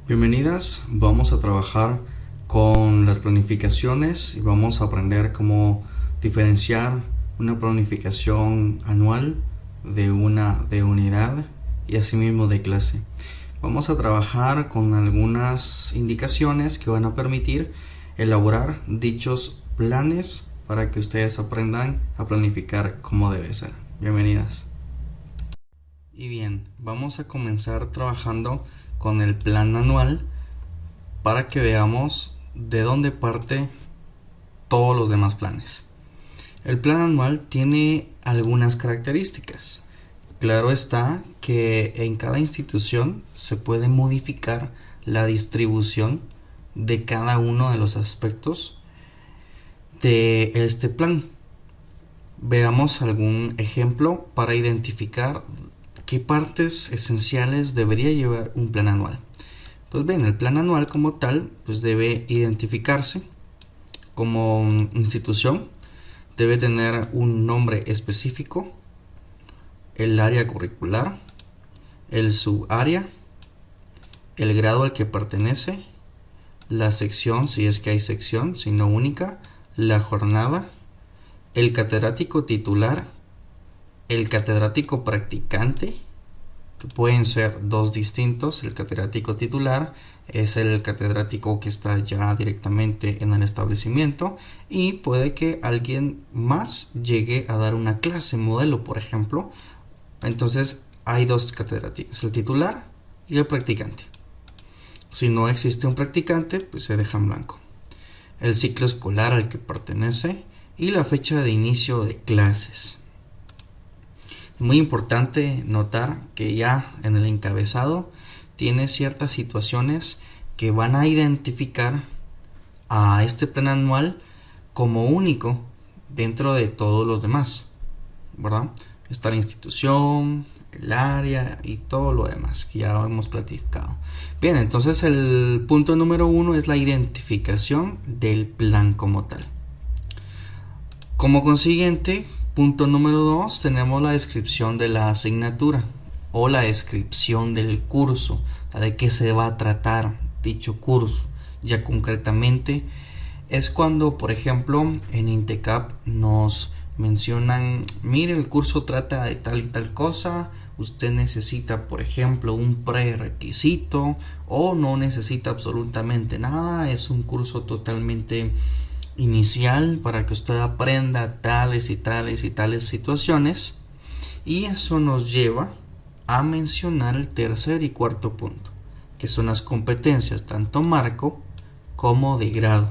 Bienvenidas, vamos a trabajar con las planificaciones y vamos a aprender cómo diferenciar una planificación anual de una de unidad y asimismo de clase. Vamos a trabajar con algunas indicaciones que van a permitir elaborar dichos planes para que ustedes aprendan a planificar como debe ser. Bienvenidas. Y bien, vamos a comenzar trabajando con el plan anual para que veamos de dónde parte todos los demás planes. El plan anual tiene algunas características. Claro está que en cada institución se puede modificar la distribución de cada uno de los aspectos de este plan. Veamos algún ejemplo para identificar ¿qué partes esenciales debería llevar un plan anual? Pues bien, el plan anual como tal pues debe identificarse como institución, debe tener un nombre específico, el área curricular, el subárea, el grado al que pertenece, la sección si es que hay sección, si no única, la jornada, el catedrático titular, el catedrático practicante, que pueden ser dos distintos. El catedrático titular es el catedrático que está ya directamente en el establecimiento y puede que alguien más llegue a dar una clase modelo, por ejemplo. Entonces hay dos catedráticos, el titular y el practicante. Si no existe un practicante, pues se deja en blanco. El ciclo escolar al que pertenece y la fecha de inicio de clases. Muy importante notar que ya en el encabezado tiene ciertas situaciones que van a identificar a este plan anual como único dentro de todos los demás, ¿verdad? Está la institución, el área y todo lo demás que ya hemos platicado. Bien, entonces el punto número 1 es la identificación del plan como tal. Como consiguiente, punto número 2, tenemos la descripción de la asignatura o la descripción del curso, de qué se va a tratar dicho curso. Ya concretamente es cuando, por ejemplo, en INTECAP nos mencionan, mire, el curso trata de tal y tal cosa, usted necesita, por ejemplo, un prerequisito o no necesita absolutamente nada, es un curso totalmente inicial para que usted aprenda tales y tales y tales situaciones, y eso nos lleva a mencionar el tercer y cuarto punto, que son las competencias tanto marco como de grado.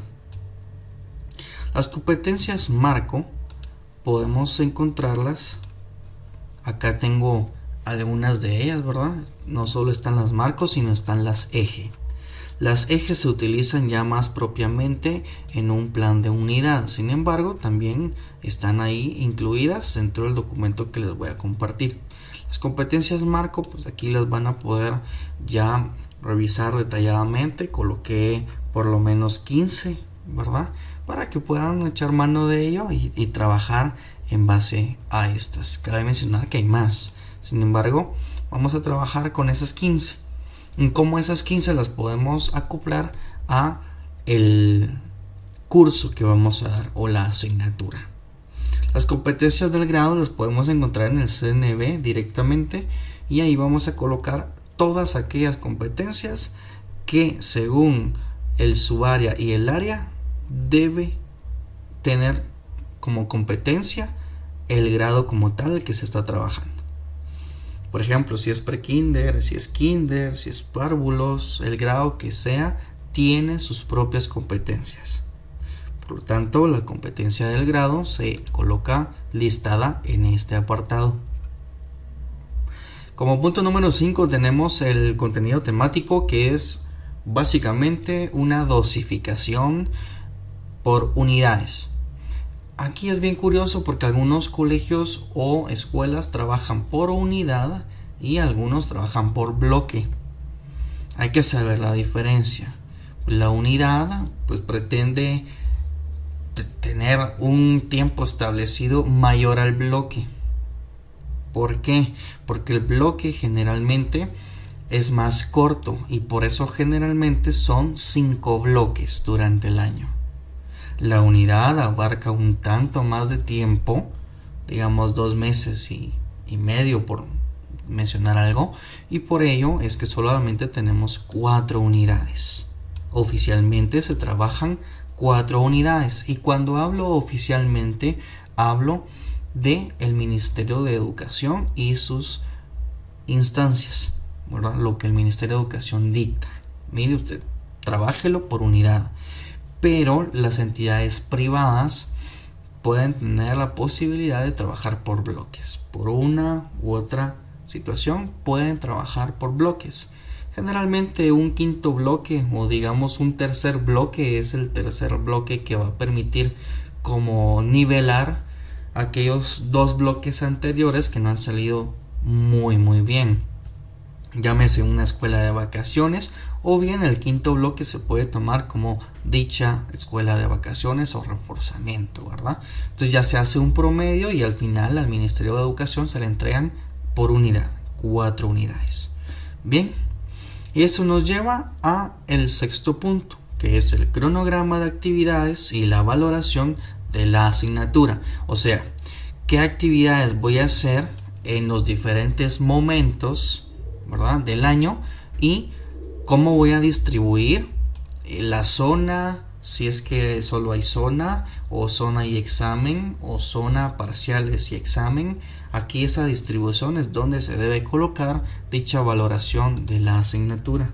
Las competencias marco podemos encontrarlas, acá tengo algunas de ellas, ¿verdad? No solo están las marcos, sino están las eje. Las ejes se utilizan ya más propiamente en un plan de unidad, sin embargo también están ahí incluidas dentro del documento que les voy a compartir. Las competencias marco, pues aquí las van a poder ya revisar detalladamente, coloqué por lo menos 15, ¿verdad? Para que puedan echar mano de ello y trabajar en base a estas. Cabe mencionar que hay más, sin embargo vamos a trabajar con esas 15. Cómo esas 15 las podemos acoplar a el curso que vamos a dar o la asignatura. Las competencias del grado las podemos encontrar en el CNB directamente y ahí vamos a colocar todas aquellas competencias que según el subárea y el área debe tener como competencia el grado como tal que se está trabajando. Por ejemplo, si es prekinder, si es kinder, si es párvulos, el grado que sea, tiene sus propias competencias. Por lo tanto, la competencia del grado se coloca listada en este apartado. Como punto número 5 tenemos el contenido temático, que es básicamente una dosificación por unidades. Aquí es bien curioso porque algunos colegios o escuelas trabajan por unidad y algunos trabajan por bloque. Hay que saber la diferencia. La unidad pues pretende tener un tiempo establecido mayor al bloque. ¿Por qué? Porque el bloque generalmente es más corto y por eso generalmente son 5 bloques durante el año. La unidad abarca un tanto más de tiempo, digamos 2 meses y medio por mencionar algo, y por ello es que solamente tenemos 4 unidades. Oficialmente se trabajan 4 unidades, y cuando hablo oficialmente hablo de el Ministerio de Educación y sus instancias, ¿verdad? Lo que el Ministerio de Educación dicta. Mire usted, trabájelo por unidad, pero las entidades privadas pueden tener la posibilidad de trabajar por bloques. Por una u otra situación pueden trabajar por bloques. Generalmente un quinto bloque o digamos un tercer bloque es el tercer bloque que va a permitir como nivelar aquellos 2 bloques anteriores que no han salido muy bien. Llámese una escuela de vacaciones, o bien el quinto bloque se puede tomar como dicha escuela de vacaciones o reforzamiento, ¿verdad? Entonces ya se hace un promedio y al final al Ministerio de Educación se le entregan por unidad, 4 unidades. Bien, y eso nos lleva a el sexto punto, que es el cronograma de actividades y la valoración de la asignatura. O sea, qué actividades voy a hacer en los diferentes momentos, ¿verdad?, del año, y cómo voy a distribuir la zona, si es que solo hay zona, o zona y examen, o zona parciales y examen. Aquí esa distribución es donde se debe colocar dicha valoración de la asignatura.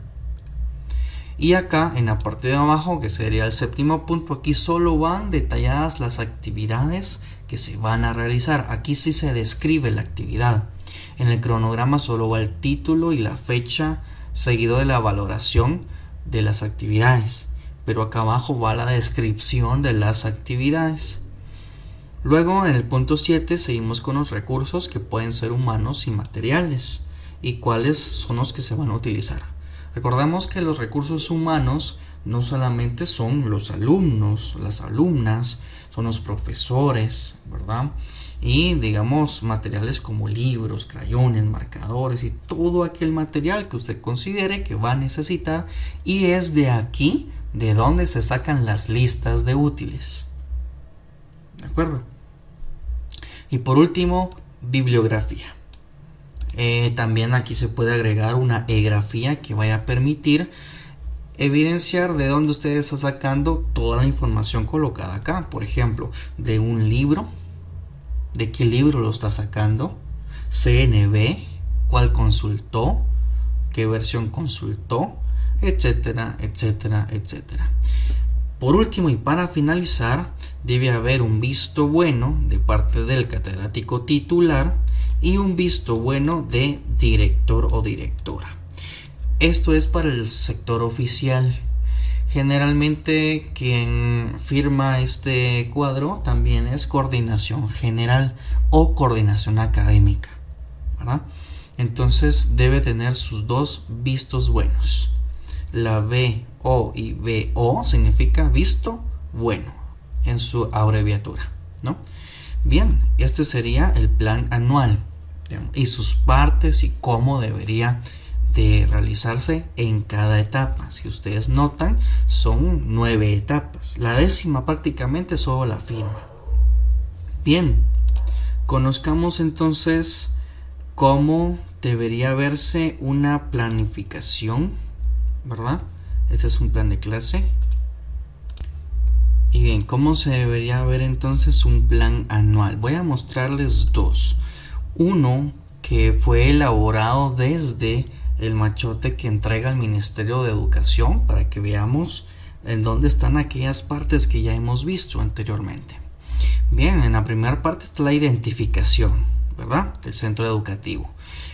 Y acá en la parte de abajo, que sería el séptimo punto, aquí solo van detalladas las actividades que se van a realizar. Aquí sí se describe la actividad. En el cronograma solo va el título y la fecha, seguido de la valoración de las actividades, pero acá abajo va la descripción de las actividades. Luego en el punto 7 seguimos con los recursos que pueden ser humanos y materiales, y cuáles son los que se van a utilizar. Recordemos que los recursos humanos no solamente son los alumnos, las alumnas, son los profesores, ¿verdad? Y digamos materiales como libros, crayones, marcadores y todo aquel material que usted considere que va a necesitar, y es de aquí de donde se sacan las listas de útiles. ¿De acuerdo? Y por último, bibliografía. También aquí se puede agregar una e-grafía que vaya a permitir evidenciar de dónde usted está sacando toda la información colocada acá. Por ejemplo, de un libro, de qué libro lo está sacando, CNB, cuál consultó, qué versión consultó, etcétera, etcétera, etcétera. Por último y para finalizar, debe haber un visto bueno de parte del catedrático titular y un visto bueno de director o directora. Esto es para el sector oficial. Generalmente quien firma este cuadro también es coordinación general o coordinación académica, ¿verdad? Entonces debe tener sus 2 vistos buenos. La VO y VO significa visto bueno en su abreviatura, ¿no? Bien, este sería el plan anual, digamos, y sus partes y cómo debería de realizarse en cada etapa. Si ustedes notan, son 9 etapas. La 10ª prácticamente solo la firma. Bien, conozcamos entonces cómo debería verse una planificación, ¿verdad? Este es un plan de clase. Y bien, ¿cómo se debería ver entonces un plan anual? Voy a mostrarles 2. Uno que fue elaborado desde el machote que entrega el Ministerio de Educación, para que veamos en dónde están aquellas partes que ya hemos visto anteriormente. Bien, en la primera parte está la identificación, ¿verdad?, del centro educativo.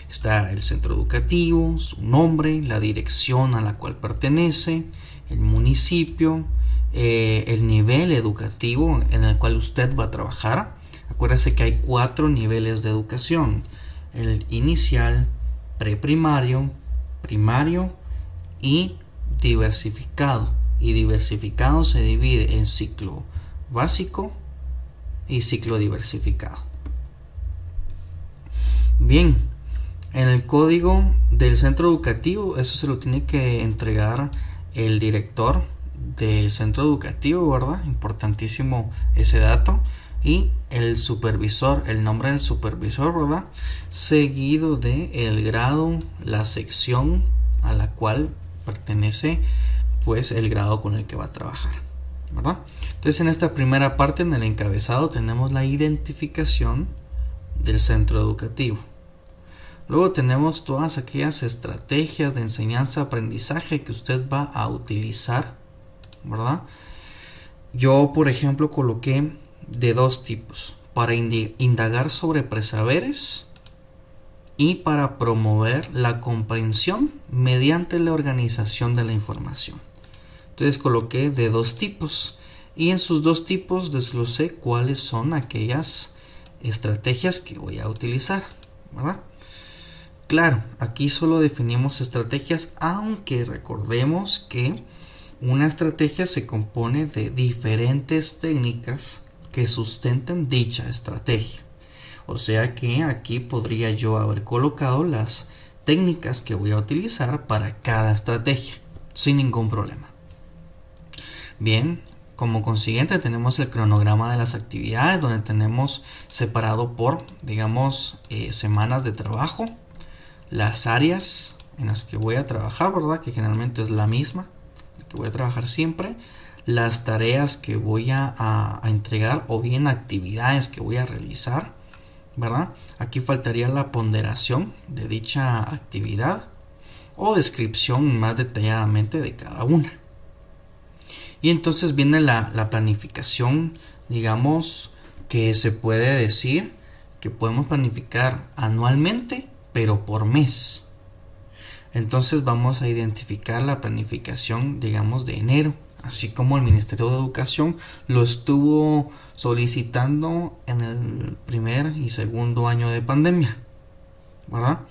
Está el centro educativo, su nombre, la dirección a la cual pertenece, el municipio, el nivel educativo en el cual usted va a trabajar. Acuérdese que hay 4 niveles de educación: el inicial, preprimario, primario y diversificado. Y diversificado se divide en ciclo básico y ciclo diversificado. Bien, En el código del centro educativo, eso se lo tiene que entregar el director del centro educativo, ¿verdad? Importantísimo ese dato. Y el supervisor, el nombre del supervisor, ¿verdad? Seguido de el grado, la sección a la cual pertenece, pues el grado con el que va a trabajar, ¿verdad? Entonces en esta primera parte, en el encabezado, tenemos la identificación del centro educativo. Luego tenemos todas aquellas estrategias de enseñanza-aprendizaje que usted va a utilizar, ¿verdad? Yo, por ejemplo, coloqué de dos tipos: para indagar sobre presaberes y para promover la comprensión mediante la organización de la información. Entonces coloqué de dos tipos, y en sus dos tipos desglosé cuáles son aquellas estrategias que voy a utilizar, ¿verdad? Claro, aquí solo definimos estrategias, aunque recordemos que una estrategia se compone de diferentes técnicas que sustenten dicha estrategia. O sea que aquí podría yo haber colocado las técnicas que voy a utilizar para cada estrategia, sin ningún problema. Bien, como consiguiente tenemos el cronograma de las actividades, donde tenemos separado por, digamos, semanas de trabajo, las áreas en las que voy a trabajar, ¿verdad? Que generalmente es la misma, que voy a trabajar siempre, las tareas que voy a entregar o bien actividades que voy a realizar, ¿verdad? Aquí faltaría la ponderación de dicha actividad o descripción más detalladamente de cada una. Y entonces viene la planificación, digamos, que se puede decir que podemos planificar anualmente, pero por mes. Entonces vamos a identificar la planificación, digamos, de enero, así como el Ministerio de Educación lo estuvo solicitando en el primer y segundo año de pandemia, ¿verdad?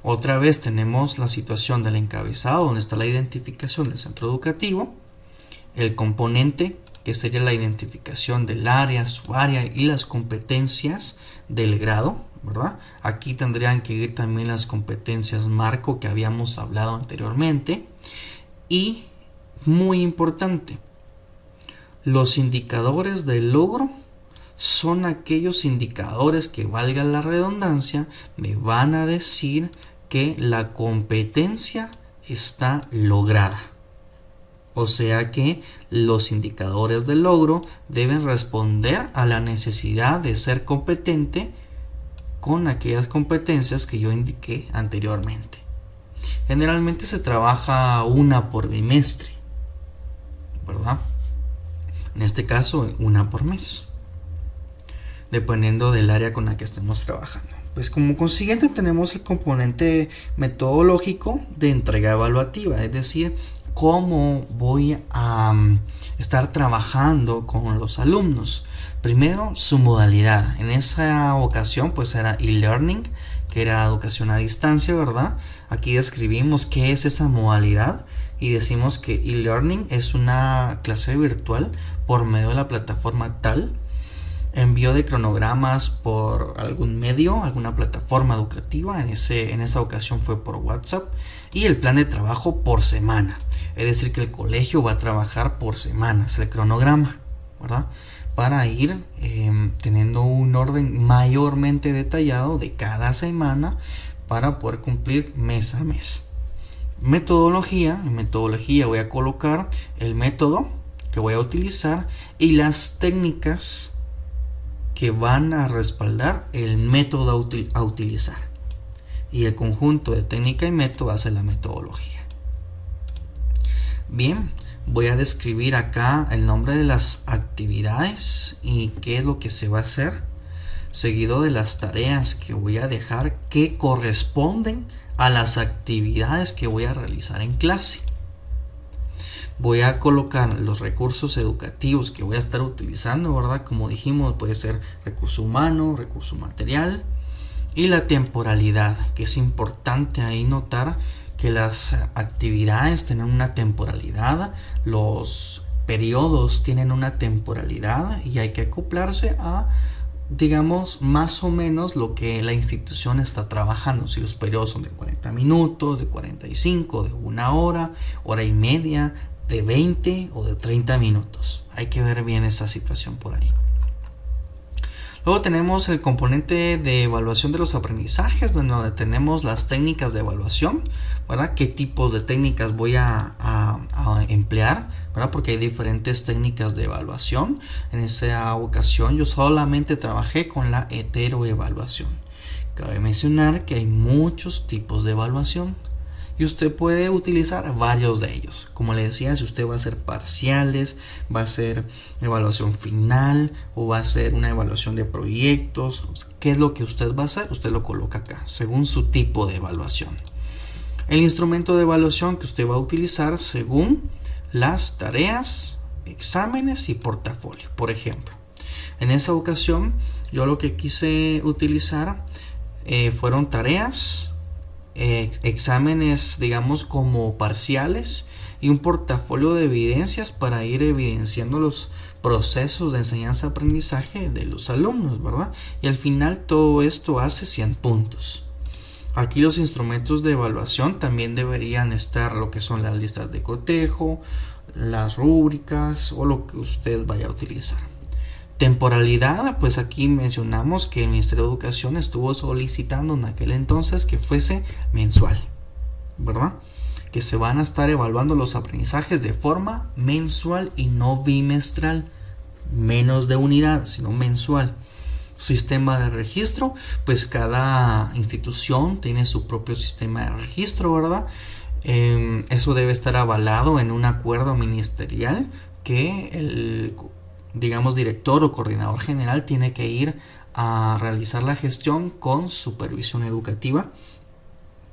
Otra vez tenemos la situación del encabezado, donde está la identificación del centro educativo, el componente, que sería la identificación del área, su área y las competencias del grado, ¿verdad? Aquí tendrían que ir también las competencias marco que habíamos hablado anteriormente. Y muy importante, los indicadores del logro son aquellos indicadores que, valga la redundancia, me van a decir que la competencia está lograda. O sea que los indicadores del logro deben responder a la necesidad de ser competente con aquellas competencias que yo indiqué anteriormente. Generalmente se trabaja una por bimestre, ¿verdad? En este caso, una por mes, dependiendo del área con la que estemos trabajando. Pues como consiguiente tenemos el componente metodológico de entrega evaluativa, es decir, cómo voy a estar trabajando con los alumnos. Primero, su modalidad. En esa ocasión pues era e-learning, que era educación a distancia, ¿verdad? Aquí describimos qué es esa modalidad y decimos que e-learning es una clase virtual por medio de la plataforma TAL, envío de cronogramas por algún medio, alguna plataforma educativa. En esa ocasión fue por WhatsApp, y el plan de trabajo por semana, es decir que el colegio va a trabajar por semanas el cronograma, ¿verdad? Para ir teniendo un orden mayormente detallado de cada semana para poder cumplir mes a mes. Metodología. En metodología voy a colocar el método que voy a utilizar y las técnicas que van a respaldar el método a utilizar. Y el conjunto de técnica y método hace la metodología. Bien, voy a describir acá el nombre de las actividades y qué es lo que se va a hacer, seguido de las tareas que voy a dejar que corresponden a las actividades que voy a realizar en clase. Voy a colocar los recursos educativos que voy a estar utilizando, ¿verdad? Como dijimos, puede ser recurso humano, recurso material, y la temporalidad, que es importante ahí notar que las actividades tienen una temporalidad, los periodos tienen una temporalidad y hay que acoplarse a digamos, más o menos lo que la institución está trabajando. Si los periodos son de 40 minutos, de 45, de 1 hora, hora y media, de 20 o de 30 minutos. Hay que ver bien esa situación por ahí. Luego tenemos el componente de evaluación de los aprendizajes, donde tenemos las técnicas de evaluación, ¿verdad? ¿Qué tipos de técnicas voy a emplear? ¿Verdad? Porque hay diferentes técnicas de evaluación. En esta ocasión yo solamente trabajé con la heteroevaluación. Cabe mencionar que hay muchos tipos de evaluación y usted puede utilizar varios de ellos. Como le decía, si usted va a hacer parciales, va a hacer evaluación final o va a hacer una evaluación de proyectos, ¿qué es lo que usted va a hacer? Usted lo coloca acá, según su tipo de evaluación. El instrumento de evaluación que usted va a utilizar según las tareas, exámenes y portafolio. Por ejemplo, en esta ocasión yo lo que quise utilizar fueron tareas, exámenes, digamos, como parciales y un portafolio de evidencias para ir evidenciando los procesos de enseñanza-aprendizaje de los alumnos, ¿verdad? Y al final todo esto hace 100 puntos. Aquí los instrumentos de evaluación también deberían estar lo que son las listas de cotejo, las rúbricas o lo que usted vaya a utilizar. Temporalidad, pues aquí mencionamos que el Ministerio de Educación estuvo solicitando en aquel entonces que fuese mensual, ¿verdad? Que se van a estar evaluando los aprendizajes de forma mensual y no bimestral, menos de unidad, sino mensual. Sistema de registro, pues cada institución tiene su propio sistema de registro, ¿verdad? Eso debe estar avalado en un acuerdo ministerial que el, digamos, director o coordinador general tiene que ir a realizar la gestión con supervisión educativa.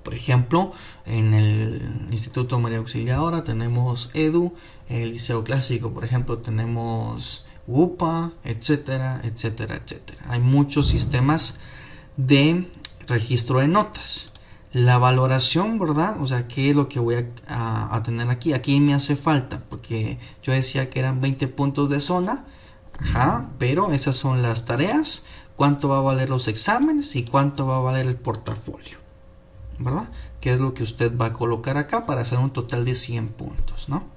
Por ejemplo, en el Instituto María Auxiliadora tenemos EDU, el Liceo Clásico, por ejemplo, tenemos UPA, etcétera, etcétera, etcétera. Hay muchos sistemas de registro de notas. La valoración, ¿verdad? O sea, ¿qué es lo que voy a tener aquí? Aquí me hace falta, porque yo decía que eran 20 puntos de zona. Ajá, pero esas son las tareas. ¿Cuánto va a valer los exámenes? Y ¿cuánto va a valer el portafolio? ¿Verdad? ¿Qué es lo que usted va a colocar acá para hacer un total de 100 puntos, ¿no?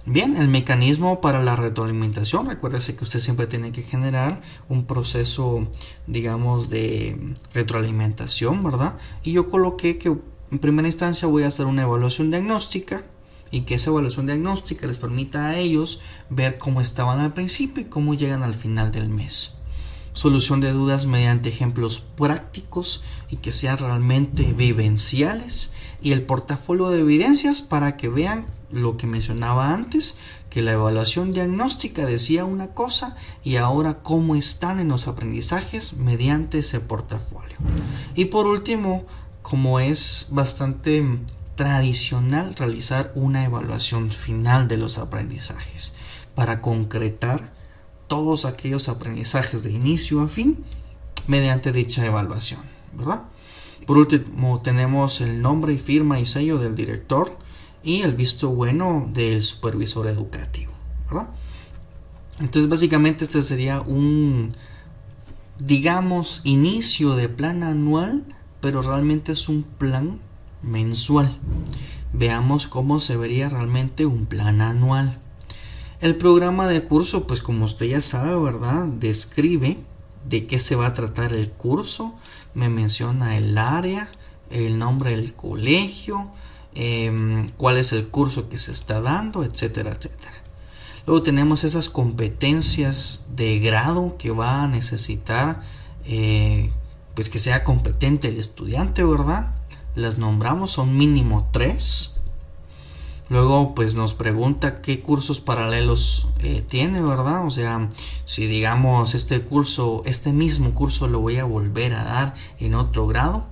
Bien, el mecanismo para la retroalimentación, recuérdese que usted siempre tiene que generar un proceso, digamos, de retroalimentación, ¿verdad? Y yo coloqué que en primera instancia voy a hacer una evaluación diagnóstica y que esa evaluación diagnóstica les permita a ellos ver cómo estaban al principio y cómo llegan al final del mes. Solución de dudas mediante ejemplos prácticos y que sean realmente vivenciales, y el portafolio de evidencias para que vean lo que mencionaba antes, que la evaluación diagnóstica decía una cosa y ahora cómo están en los aprendizajes mediante ese portafolio. Y por último, como es bastante tradicional, realizar una evaluación final de los aprendizajes para concretar todos aquellos aprendizajes de inicio a fin mediante dicha evaluación, ¿verdad? Por último, tenemos el nombre y firma y sello del director y el visto bueno del supervisor educativo, ¿verdad? Entonces, básicamente este sería un, digamos, inicio de plan anual, pero realmente es un plan mensual. Veamos cómo se vería realmente un plan anual. El programa de curso, pues como usted ya sabe, ¿verdad? Describe de qué se va a tratar el curso, me menciona el área, el nombre del colegio, cuál es el curso que se está dando, etcétera, etcétera. Luego tenemos esas competencias de grado que va a necesitar, pues que sea competente el estudiante, ¿verdad? Las nombramos, son mínimo 3. Luego pues nos pregunta qué cursos paralelos tiene, ¿verdad? O sea, si digamos este mismo curso lo voy a volver a dar en otro grado,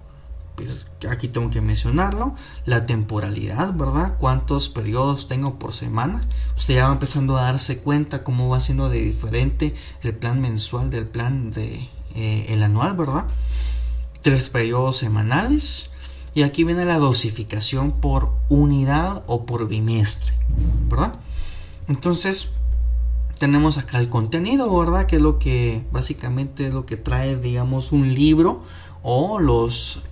pues aquí tengo que mencionarlo. La temporalidad, ¿verdad? ¿Cuántos periodos tengo por semana? Usted ya va empezando a darse cuenta cómo va siendo de diferente el plan mensual del plan el anual, ¿verdad? 3 periodos semanales. Y aquí viene la dosificación por unidad o por bimestre, ¿verdad? Entonces, tenemos acá el contenido, ¿verdad? Que es lo que básicamente es lo que trae, digamos, un libro o los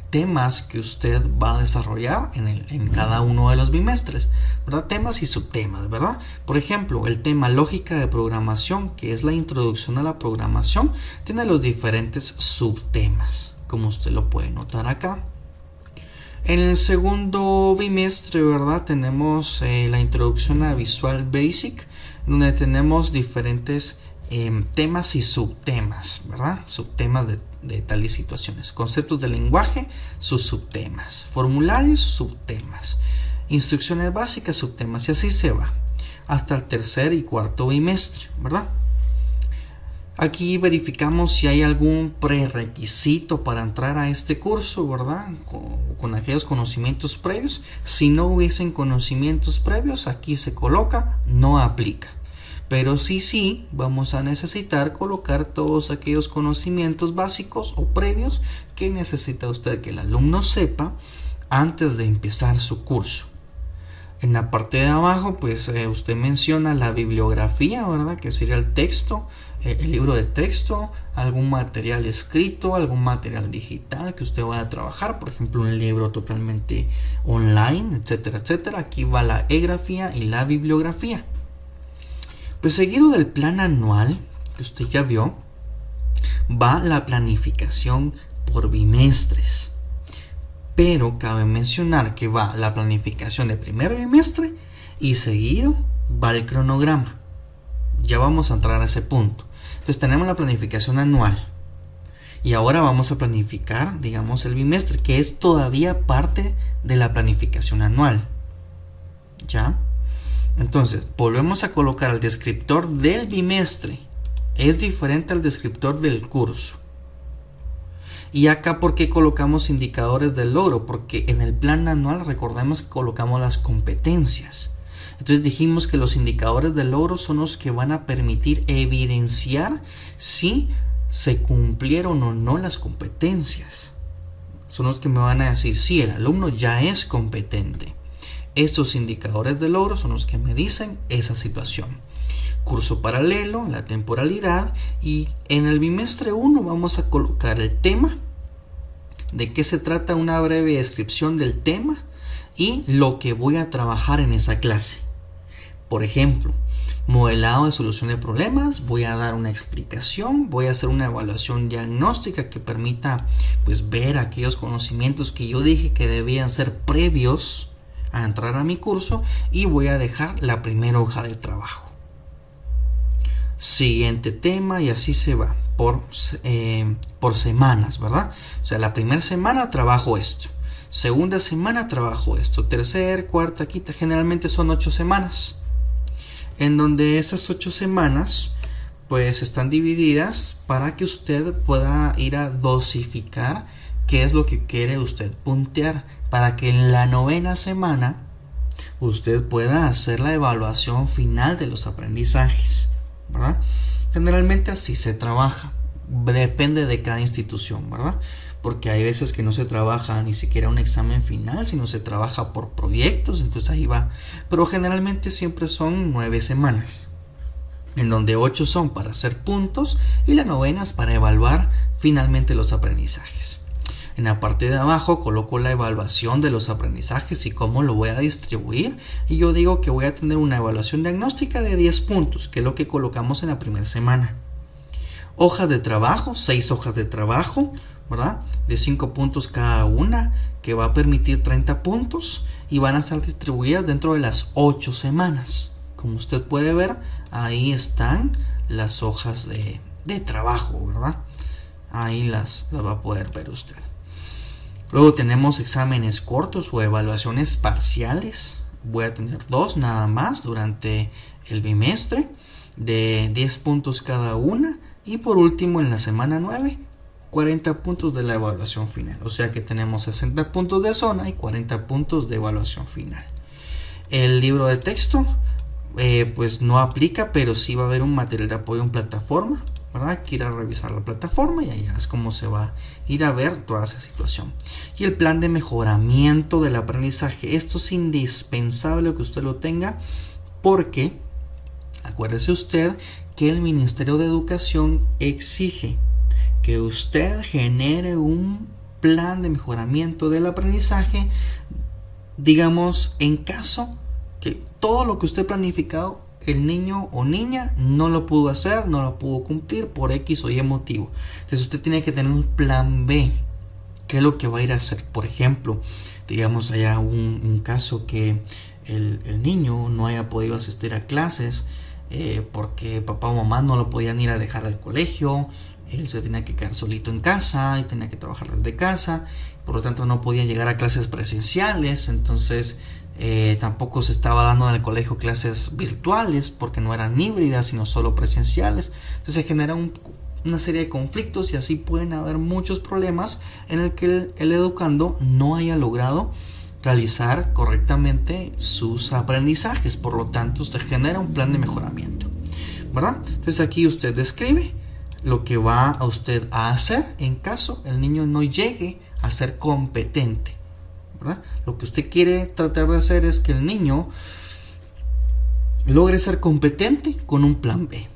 temas que usted va a desarrollar en cada uno de los bimestres, ¿verdad? Temas y subtemas, ¿verdad? Por ejemplo, el tema lógica de programación, que es la introducción a la programación, tiene los diferentes subtemas, como usted lo puede notar acá. En el segundo bimestre, ¿verdad? Tenemos la introducción a Visual Basic, donde tenemos diferentes temas y subtemas, ¿verdad? Subtemas de tales situaciones. Conceptos del lenguaje, sus subtemas. Formularios, subtemas. Instrucciones básicas, subtemas. Y así se va hasta el tercer y cuarto bimestre, ¿verdad? Aquí verificamos si hay algún prerequisito para entrar a este curso, ¿verdad? Con aquellos conocimientos previos. Si no hubiesen conocimientos previos, aquí se coloca no aplica. Pero sí vamos a necesitar colocar todos aquellos conocimientos básicos o previos que necesita usted que el alumno sepa antes de empezar su curso. En la parte de abajo, pues usted menciona la bibliografía, ¿verdad? Que sería el texto, el libro de texto, algún material escrito, algún material digital que usted vaya a trabajar, por ejemplo, un libro totalmente online, etcétera, etcétera. Aquí va la e-grafía y la bibliografía. Pues seguido del plan anual, que usted ya vio, va la planificación por bimestres. Pero cabe mencionar que va la planificación de primer bimestre y seguido va el cronograma. Ya vamos a entrar a ese punto. Entonces tenemos la planificación anual. Y ahora vamos a planificar, digamos, el bimestre, que es todavía parte de la planificación anual. ¿Ya? Entonces, volvemos a colocar el descriptor del bimestre. Es diferente al descriptor del curso. Y acá, ¿por qué colocamos indicadores del logro? Porque en el plan anual, recordemos que colocamos las competencias. Entonces dijimos que los indicadores del logro son los que van a permitir evidenciar si se cumplieron o no las competencias. Son los que me van a decir si el alumno ya es competente. Estos indicadores de logro son los que me dicen esa situación. Curso paralelo, la temporalidad, y en el bimestre 1 vamos a colocar el tema, de qué se trata, una breve descripción del tema y lo que voy a trabajar en esa clase. Por ejemplo, modelado de solución de problemas, voy a dar una explicación, voy a hacer una evaluación diagnóstica que permita pues ver aquellos conocimientos que yo dije que debían ser previos a entrar a mi curso, y voy a dejar la primera hoja de trabajo. Siguiente tema, y así se va por semanas, ¿verdad? O sea, la primera semana trabajo esto, segunda semana trabajo esto, tercera, cuarta, quinta, generalmente son 8 semanas, en donde esas 8 semanas pues están divididas para que usted pueda ir a dosificar qué es lo que quiere usted puntear, para que en la 9ª semana usted pueda hacer la evaluación final de los aprendizajes, ¿verdad? Generalmente así se trabaja, depende de cada institución, ¿verdad? Porque hay veces que no se trabaja ni siquiera un examen final, sino se trabaja por proyectos, entonces ahí va. Pero generalmente siempre son 9 semanas, en donde 8 son para hacer puntos y la 9ª es para evaluar finalmente los aprendizajes. En la parte de abajo coloco la evaluación de los aprendizajes y cómo lo voy a distribuir, y yo digo que voy a tener una evaluación diagnóstica de 10 puntos, que es lo que colocamos en la primera semana. Hojas de trabajo, 6 hojas de trabajo, ¿verdad? De 5 puntos cada una, que va a permitir 30 puntos y van a estar distribuidas dentro de las 8 semanas. Como usted puede ver, ahí están las hojas de trabajo, ¿verdad? Ahí las va a poder ver usted. Luego tenemos exámenes cortos o evaluaciones parciales. Voy a tener 2 nada más durante el bimestre, de 10 puntos cada una. Y por último, en la semana 9, 40 puntos de la evaluación final. O sea que tenemos 60 puntos de zona y 40 puntos de evaluación final. El libro de texto pues no aplica, pero sí va a haber un material de apoyo en plataforma, ¿verdad? Que ir a revisar la plataforma y allá es como se va a ir a ver toda esa situación. Y el plan de mejoramiento del aprendizaje. Esto es indispensable que usted lo tenga, porque Acuérdese usted que el Ministerio de Educación exige que usted genere un plan de mejoramiento del aprendizaje, digamos, en caso que todo lo que usted ha planificado, el niño o niña no lo pudo hacer, no lo pudo cumplir por X o Y motivo. Entonces usted tiene que tener un plan B. ¿Qué es lo que va a ir a hacer? Por ejemplo, digamos haya un caso que el niño no haya podido asistir a clases porque papá o mamá no lo podían ir a dejar al colegio, él se tenía que quedar solito en casa y tenía que trabajar desde casa, por lo tanto no podía llegar a clases presenciales, entonces tampoco se estaba dando en el colegio clases virtuales porque no eran híbridas sino solo presenciales. Entonces se genera una serie de conflictos y así pueden haber muchos problemas en el que el educando no haya logrado realizar correctamente sus aprendizajes. Por lo tanto, usted genera un plan de mejoramiento, ¿verdad? Entonces aquí usted describe lo que va a usted a hacer en caso el niño no llegue a ser competente, ¿verdad? Lo que usted quiere tratar de hacer es que el niño logre ser competente con un plan B,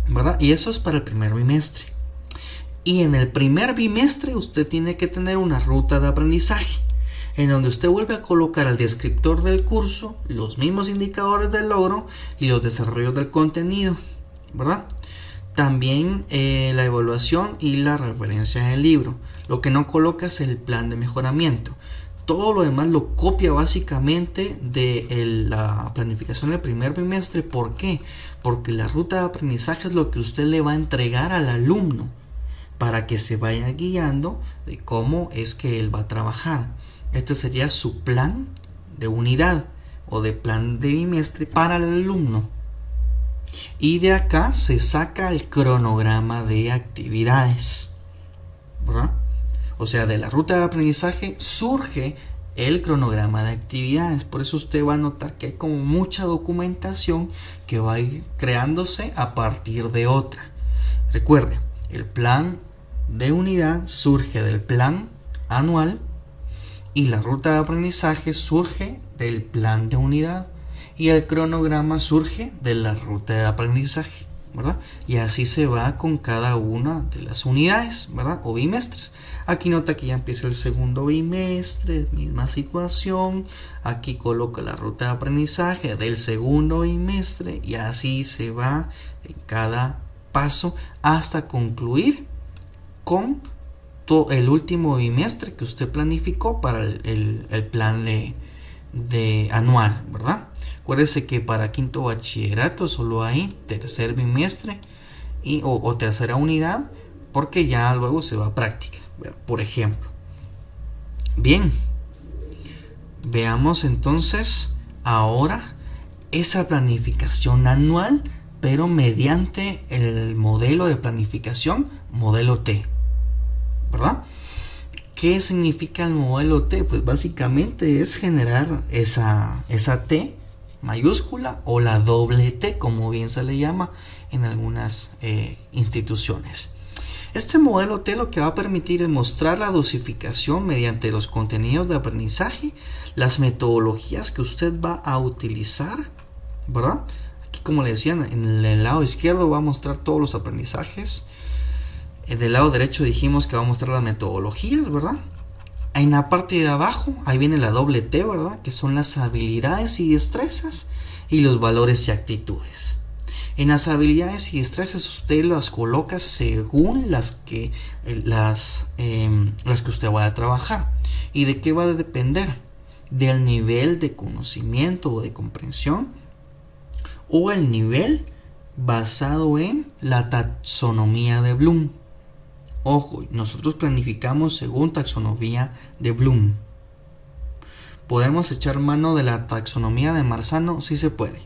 ¿verdad? Y eso es para el primer bimestre. Y en el primer bimestre usted tiene que tener una ruta de aprendizaje en donde usted vuelve a colocar al descriptor del curso, los mismos indicadores del logro y los desarrollos del contenido, ¿verdad? También la evaluación y la referencia del libro. Lo que no coloca es el plan de mejoramiento. Todo lo demás lo copia básicamente de la planificación del primer bimestre. ¿Por qué? Porque la ruta de aprendizaje es lo que usted le va a entregar al alumno para que se vaya guiando de cómo es que él va a trabajar. Este sería su plan de unidad o de plan de bimestre para el alumno. Y de acá se saca el cronograma de actividades, ¿verdad? O sea, de la ruta de aprendizaje surge el cronograma de actividades. Por eso usted va a notar que hay como mucha documentación que va a ir creándose a partir de otra. Recuerde, el plan de unidad surge del plan anual y la ruta de aprendizaje surge del plan de unidad y el cronograma surge de la ruta de aprendizaje, ¿verdad? Y así se va con cada una de las unidades, ¿verdad? O bimestres. Aquí nota que ya empieza el segundo bimestre, misma situación. Aquí coloca la ruta de aprendizaje del segundo bimestre y así se va en cada paso hasta concluir con el último bimestre que usted planificó para el plan de anual, ¿verdad? Acuérdese que para quinto bachillerato solo hay tercer bimestre o tercera unidad, porque ya luego se va a práctica, por ejemplo. Bien, veamos entonces ahora esa planificación anual, pero mediante el modelo de planificación modelo T, ¿verdad? ¿Qué significa el modelo T? Pues básicamente es generar esa T mayúscula o la doble T, como bien se le llama en algunas instituciones. Este modelo T lo que va a permitir es mostrar la dosificación mediante los contenidos de aprendizaje, las metodologías que usted va a utilizar, ¿verdad? Aquí, como le decía, en el lado izquierdo va a mostrar todos los aprendizajes. Del lado derecho dijimos que va a mostrar las metodologías, ¿verdad? En la parte de abajo, ahí viene la doble T, ¿verdad? Que son las habilidades y destrezas y los valores y actitudes. En las habilidades y destrezas usted las coloca según las que usted vaya a trabajar. ¿Y de qué va a depender? Del nivel de conocimiento o de comprensión o el nivel basado en la taxonomía de Bloom. Ojo, nosotros planificamos según taxonomía de Bloom. ¿Podemos echar mano de la taxonomía de Marzano? Sí se puede.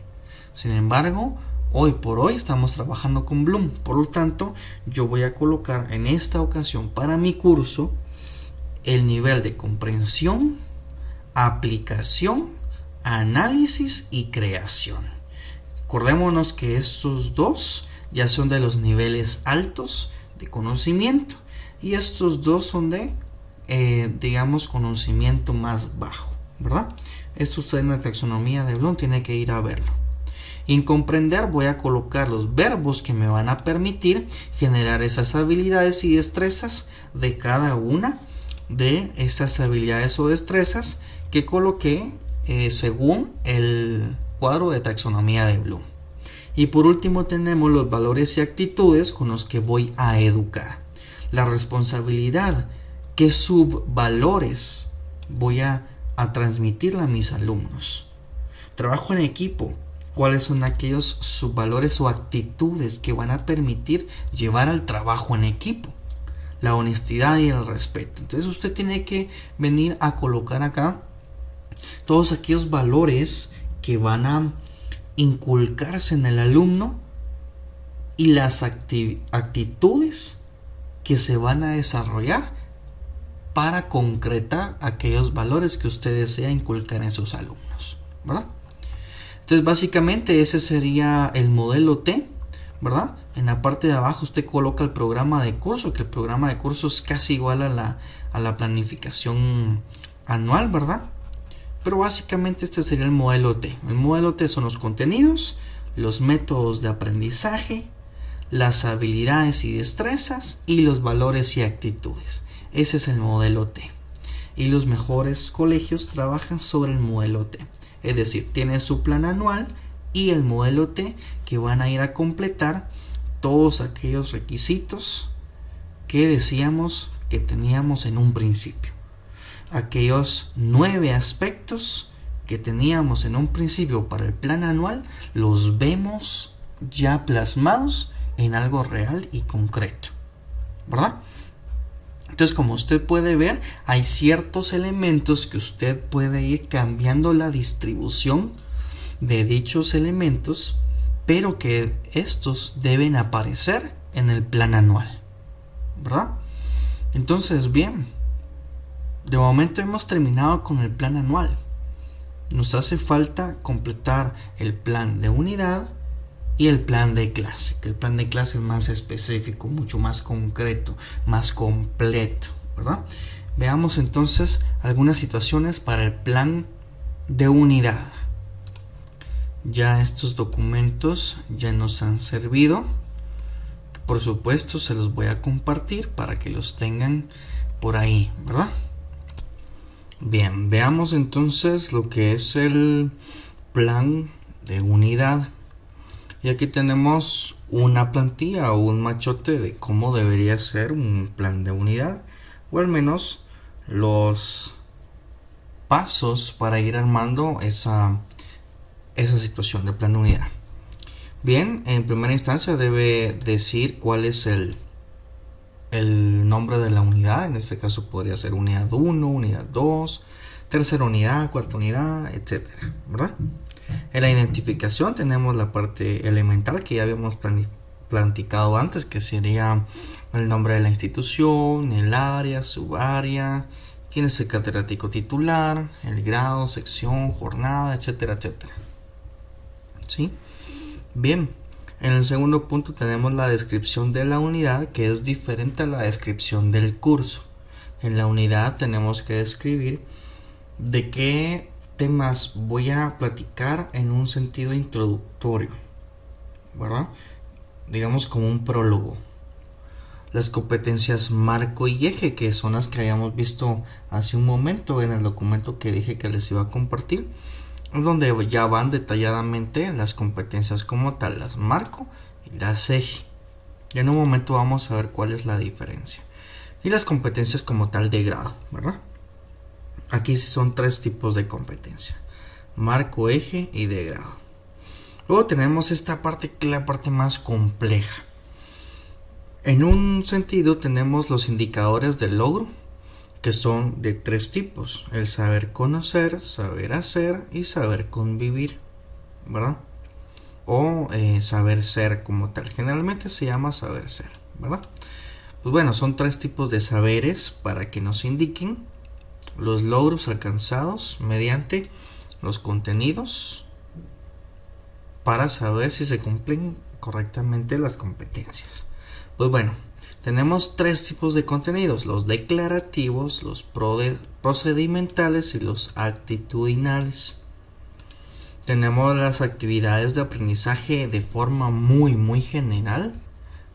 Sin embargo, hoy por hoy estamos trabajando con Bloom. Por lo tanto, yo voy a colocar en esta ocasión para mi curso el nivel de comprensión, aplicación, análisis y creación. Acordémonos que estos dos ya son de los niveles altos de conocimiento y estos dos son de digamos conocimiento más bajo, ¿verdad? Esto usted en la taxonomía de Bloom tiene que ir a verlo. Y en comprender voy a colocar los verbos que me van a permitir generar esas habilidades y destrezas de cada una de estas habilidades o destrezas que coloqué según el cuadro de taxonomía de Bloom. Y por último tenemos los valores y actitudes con los que voy a educar. La responsabilidad, qué subvalores voy a transmitirle a mis alumnos. Trabajo en equipo, cuáles son aquellos subvalores o actitudes que van a permitir llevar al trabajo en equipo. La honestidad y el respeto. Entonces usted tiene que venir a colocar acá todos aquellos valores que van a inculcarse en el alumno y las actitudes que se van a desarrollar para concretar aquellos valores que usted desea inculcar en sus alumnos, ¿verdad? Entonces básicamente ese sería el modelo T, ¿verdad? En la parte de abajo usted coloca el programa de curso, que el programa de curso es casi igual a la planificación anual, ¿verdad? Pero básicamente este sería el modelo T. El modelo T son los contenidos, los métodos de aprendizaje, las habilidades y destrezas y los valores y actitudes. Ese es el modelo T. Y los mejores colegios trabajan sobre el modelo T. Es decir, tienen su plan anual y el modelo T que van a ir a completar todos aquellos requisitos que decíamos que teníamos en un principio. Aquellos 9 aspectos que teníamos en un principio para el plan anual los vemos ya plasmados en algo real y concreto, ¿verdad? Entonces, como usted puede ver, hay ciertos elementos que usted puede ir cambiando la distribución de dichos elementos, pero que estos deben aparecer en el plan anual, ¿verdad? Entonces, bien, de momento hemos terminado con el plan anual. Nos hace falta completar el plan de unidad y el plan de clase, que el plan de clase es más específico, mucho más concreto, más completo, ¿verdad? Veamos entonces algunas situaciones para el plan de unidad. Ya estos documentos ya nos han servido. Por supuesto se los voy a compartir para que los tengan por ahí, ¿verdad? Bien, veamos entonces lo que es el plan de unidad. Y aquí tenemos una plantilla o un machote de cómo debería ser un plan de unidad, o al menos los pasos para ir armando esa situación de plan de unidad. Bien, en primera instancia debe decir cuál es el nombre de la unidad. En este caso podría ser unidad 1, unidad 2, tercera unidad, cuarta unidad, etcétera, ¿verdad? En la identificación tenemos la parte elemental que ya habíamos platicado antes, que sería el nombre de la institución, el área, subárea, quién es el catedrático titular, el grado, sección, jornada, etcétera, etcétera. ¿Sí? Bien, en el segundo punto tenemos la descripción de la unidad, que es diferente a la descripción del curso. En la unidad tenemos que describir de qué temas voy a platicar en un sentido introductorio, ¿verdad? Digamos como un prólogo. Las competencias marco y eje, que son las que habíamos visto hace un momento en el documento que dije que les iba a compartir, donde ya van detalladamente las competencias como tal, las marco y las eje. Y en un momento vamos a ver cuál es la diferencia. Y las competencias como tal de grado, ¿verdad? Aquí sí son 3 tipos de competencia: marco, eje y de grado. Luego tenemos esta parte, que es la parte más compleja. En un sentido tenemos los indicadores del logro, que son de 3 tipos: el saber conocer, saber hacer y saber convivir, ¿verdad? O saber ser como tal. Generalmente se llama saber ser, ¿verdad? Pues bueno, son 3 tipos de saberes para que nos indiquen los logros alcanzados mediante los contenidos para saber si se cumplen correctamente las competencias. Pues bueno, tenemos 3 tipos de contenidos: los declarativos, los procedimentales y los actitudinales. Tenemos las actividades de aprendizaje de forma muy general,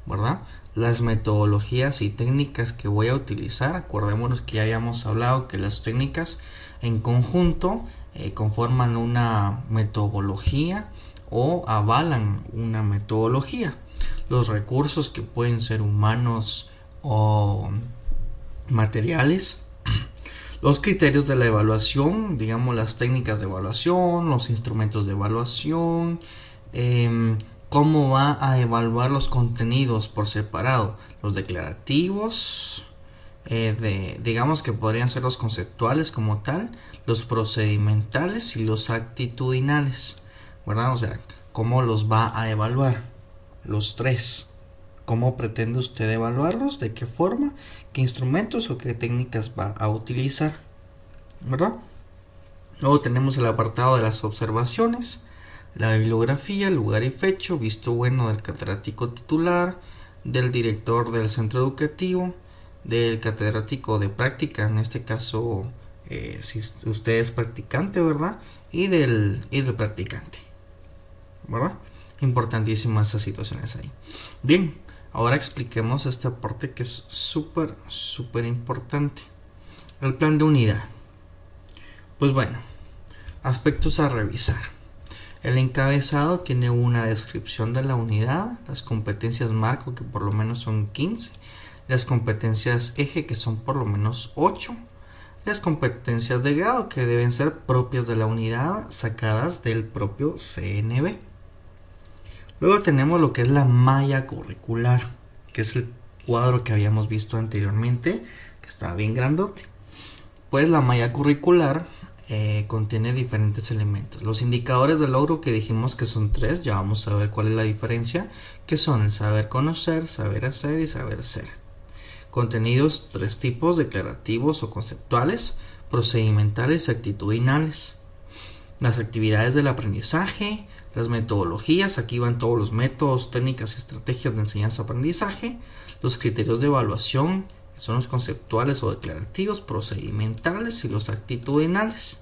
¿verdad? Las metodologías y técnicas que voy a utilizar. Acordémonos que ya habíamos hablado que las técnicas en conjunto conforman una metodología o avalan una metodología. Los recursos, que pueden ser humanos o materiales. Los criterios de la evaluación, digamos las técnicas de evaluación, los instrumentos de evaluación, cómo va a evaluar los contenidos por separado, los declarativos, digamos que podrían ser los conceptuales como tal, los procedimentales y los actitudinales, ¿verdad? O sea, cómo los va a evaluar, los tres. ¿Cómo pretende usted evaluarlos? ¿De qué forma? ¿Qué instrumentos o qué técnicas va a utilizar? ¿Verdad? Luego tenemos el apartado de las observaciones, la bibliografía, lugar y fecha, visto bueno del catedrático titular, del director del centro educativo, del catedrático de práctica, en este caso si usted es practicante, ¿verdad? Y del practicante, ¿verdad? Importantísimas esas situaciones ahí. Bien, ahora expliquemos esta parte que es súper importante. El plan de unidad. Pues bueno, aspectos a revisar. El encabezado tiene una descripción de la unidad, las competencias marco, que por lo menos son 15, las competencias eje, que son por lo menos 8, las competencias de grado, que deben ser propias de la unidad, sacadas del propio CNB. Luego tenemos lo que es la malla curricular, que es el cuadro que habíamos visto anteriormente, que estaba bien grandote. Pues la malla curricular contiene diferentes elementos. Los indicadores de logro, que dijimos que son 3, ya vamos a ver cuál es la diferencia, que son el saber conocer, saber hacer y saber ser. Contenidos 3 tipos: declarativos o conceptuales, procedimentales y actitudinales. Las actividades del aprendizaje, las metodologías, aquí van todos los métodos, técnicas y estrategias de enseñanza-aprendizaje, los criterios de evaluación, que son los conceptuales o declarativos, procedimentales y los actitudinales.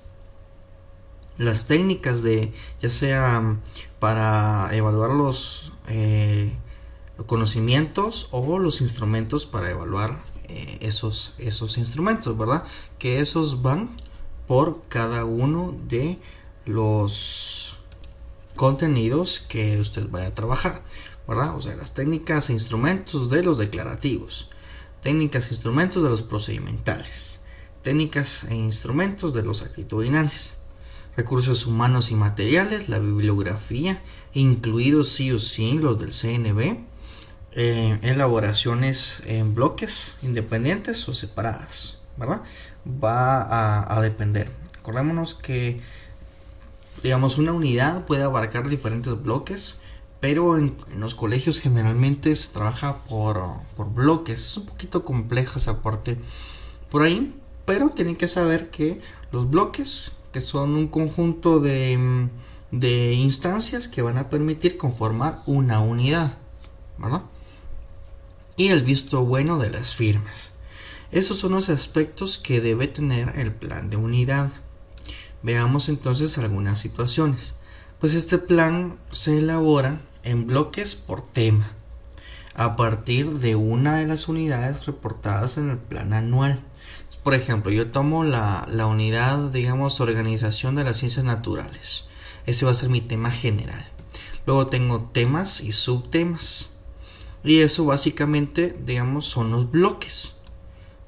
Las técnicas de, ya sea para evaluar los conocimientos o los instrumentos para evaluar esos instrumentos, ¿verdad? Que esos van por cada uno de los contenidos que usted vaya a trabajar, ¿verdad? O sea, las técnicas e instrumentos de los declarativos, técnicas e instrumentos de los procedimentales, técnicas e instrumentos de los actitudinales, recursos humanos y materiales, la bibliografía, incluidos sí o sí los del CNB, elaboraciones en bloques independientes o separadas, ¿verdad? Va a depender. Acordémonos que, digamos, una unidad puede abarcar diferentes bloques, pero en los colegios generalmente se trabaja por bloques. Es un poquito compleja esa parte por ahí, pero tienen que saber que los bloques, que son un conjunto de instancias que van a permitir conformar una unidad, ¿verdad? Y el visto bueno de las firmas. Esos son los aspectos que debe tener el plan de unidad. Veamos entonces algunas situaciones. Pues este plan se elabora en bloques por tema, a partir de una de las unidades reportadas en el plan anual. Por ejemplo, yo tomo la unidad, digamos, organización de las ciencias naturales. Ese va a ser mi tema general. Luego tengo temas y subtemas. Y eso básicamente, digamos, son los bloques.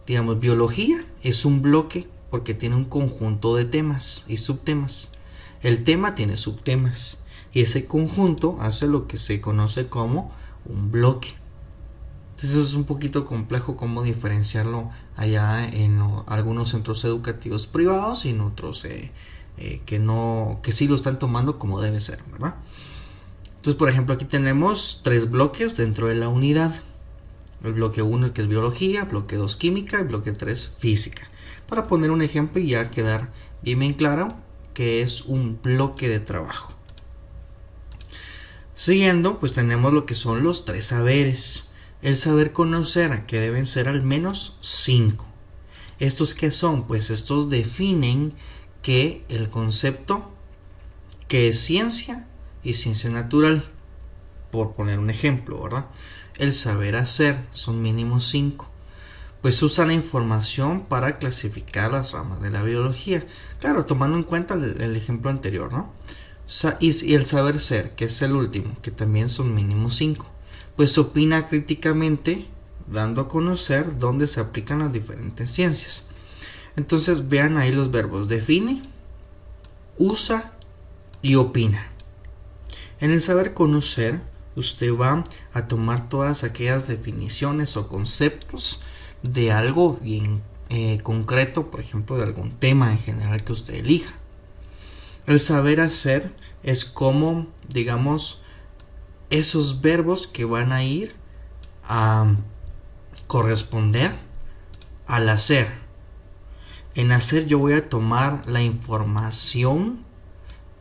Digamos, biología es un bloque porque tiene un conjunto de temas y subtemas. El tema tiene subtemas. Y ese conjunto hace lo que se conoce como un bloque. Entonces es un poquito complejo cómo diferenciarlo allá en algunos centros educativos privados y en otros que sí lo están tomando como debe ser, ¿verdad? Entonces, por ejemplo, aquí tenemos 3 bloques dentro de la unidad. El bloque 1, que es biología, bloque 2 química y bloque 3 física. Para poner un ejemplo y ya quedar bien claro que es un bloque de trabajo. Siguiendo, pues tenemos lo que son los 3 saberes. El saber conocer, que deben ser al menos 5. ¿Estos qué son? Pues estos definen que el concepto ¿Qué es ciencia y ciencia natural? Por poner un ejemplo, ¿verdad? El saber hacer, son mínimo 5. Pues usa la información para clasificar las ramas de la biología. Claro, tomando en cuenta el ejemplo anterior, ¿no? Y el saber ser, que es el último, que también son mínimo 5. Pues opina críticamente, dando a conocer dónde se aplican las diferentes ciencias. Entonces vean ahí los verbos: define, usa y opina. En el saber conocer, usted va a tomar todas aquellas definiciones o conceptos de algo bien concreto, por ejemplo, de algún tema en general que usted elija. El saber hacer es como, digamos, esos verbos que van a ir a corresponder al hacer. En hacer yo voy a tomar la información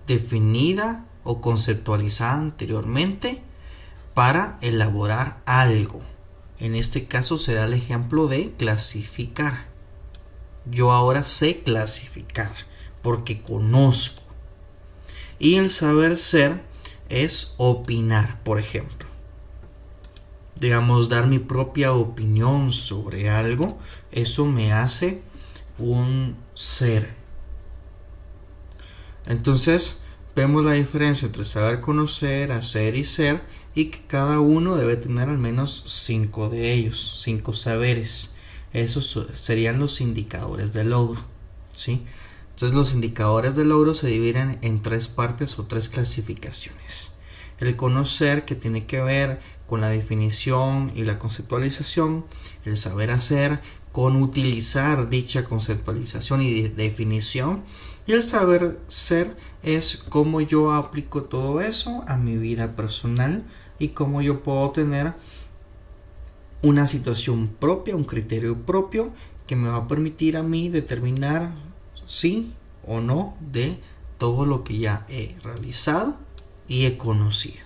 definida o conceptualizada anteriormente para elaborar algo. En este caso se da el ejemplo de clasificar. Yo ahora sé clasificar porque conozco. Y el saber ser es opinar, por ejemplo. Digamos, dar mi propia opinión sobre algo, eso me hace un ser. Entonces, vemos la diferencia entre saber conocer, hacer y ser, y que cada uno debe tener al menos 5 de ellos, 5 saberes. Esos serían los indicadores de logro, ¿sí? Entonces los indicadores de logro se dividen en 3 partes o 3 clasificaciones. El conocer, que tiene que ver con la definición y la conceptualización. El saber hacer, con utilizar dicha conceptualización y definición. Y el saber ser es cómo yo aplico todo eso a mi vida personal y cómo yo puedo tener una situación propia, un criterio propio que me va a permitir a mí determinar sí o no de todo lo que ya he realizado y he conocido,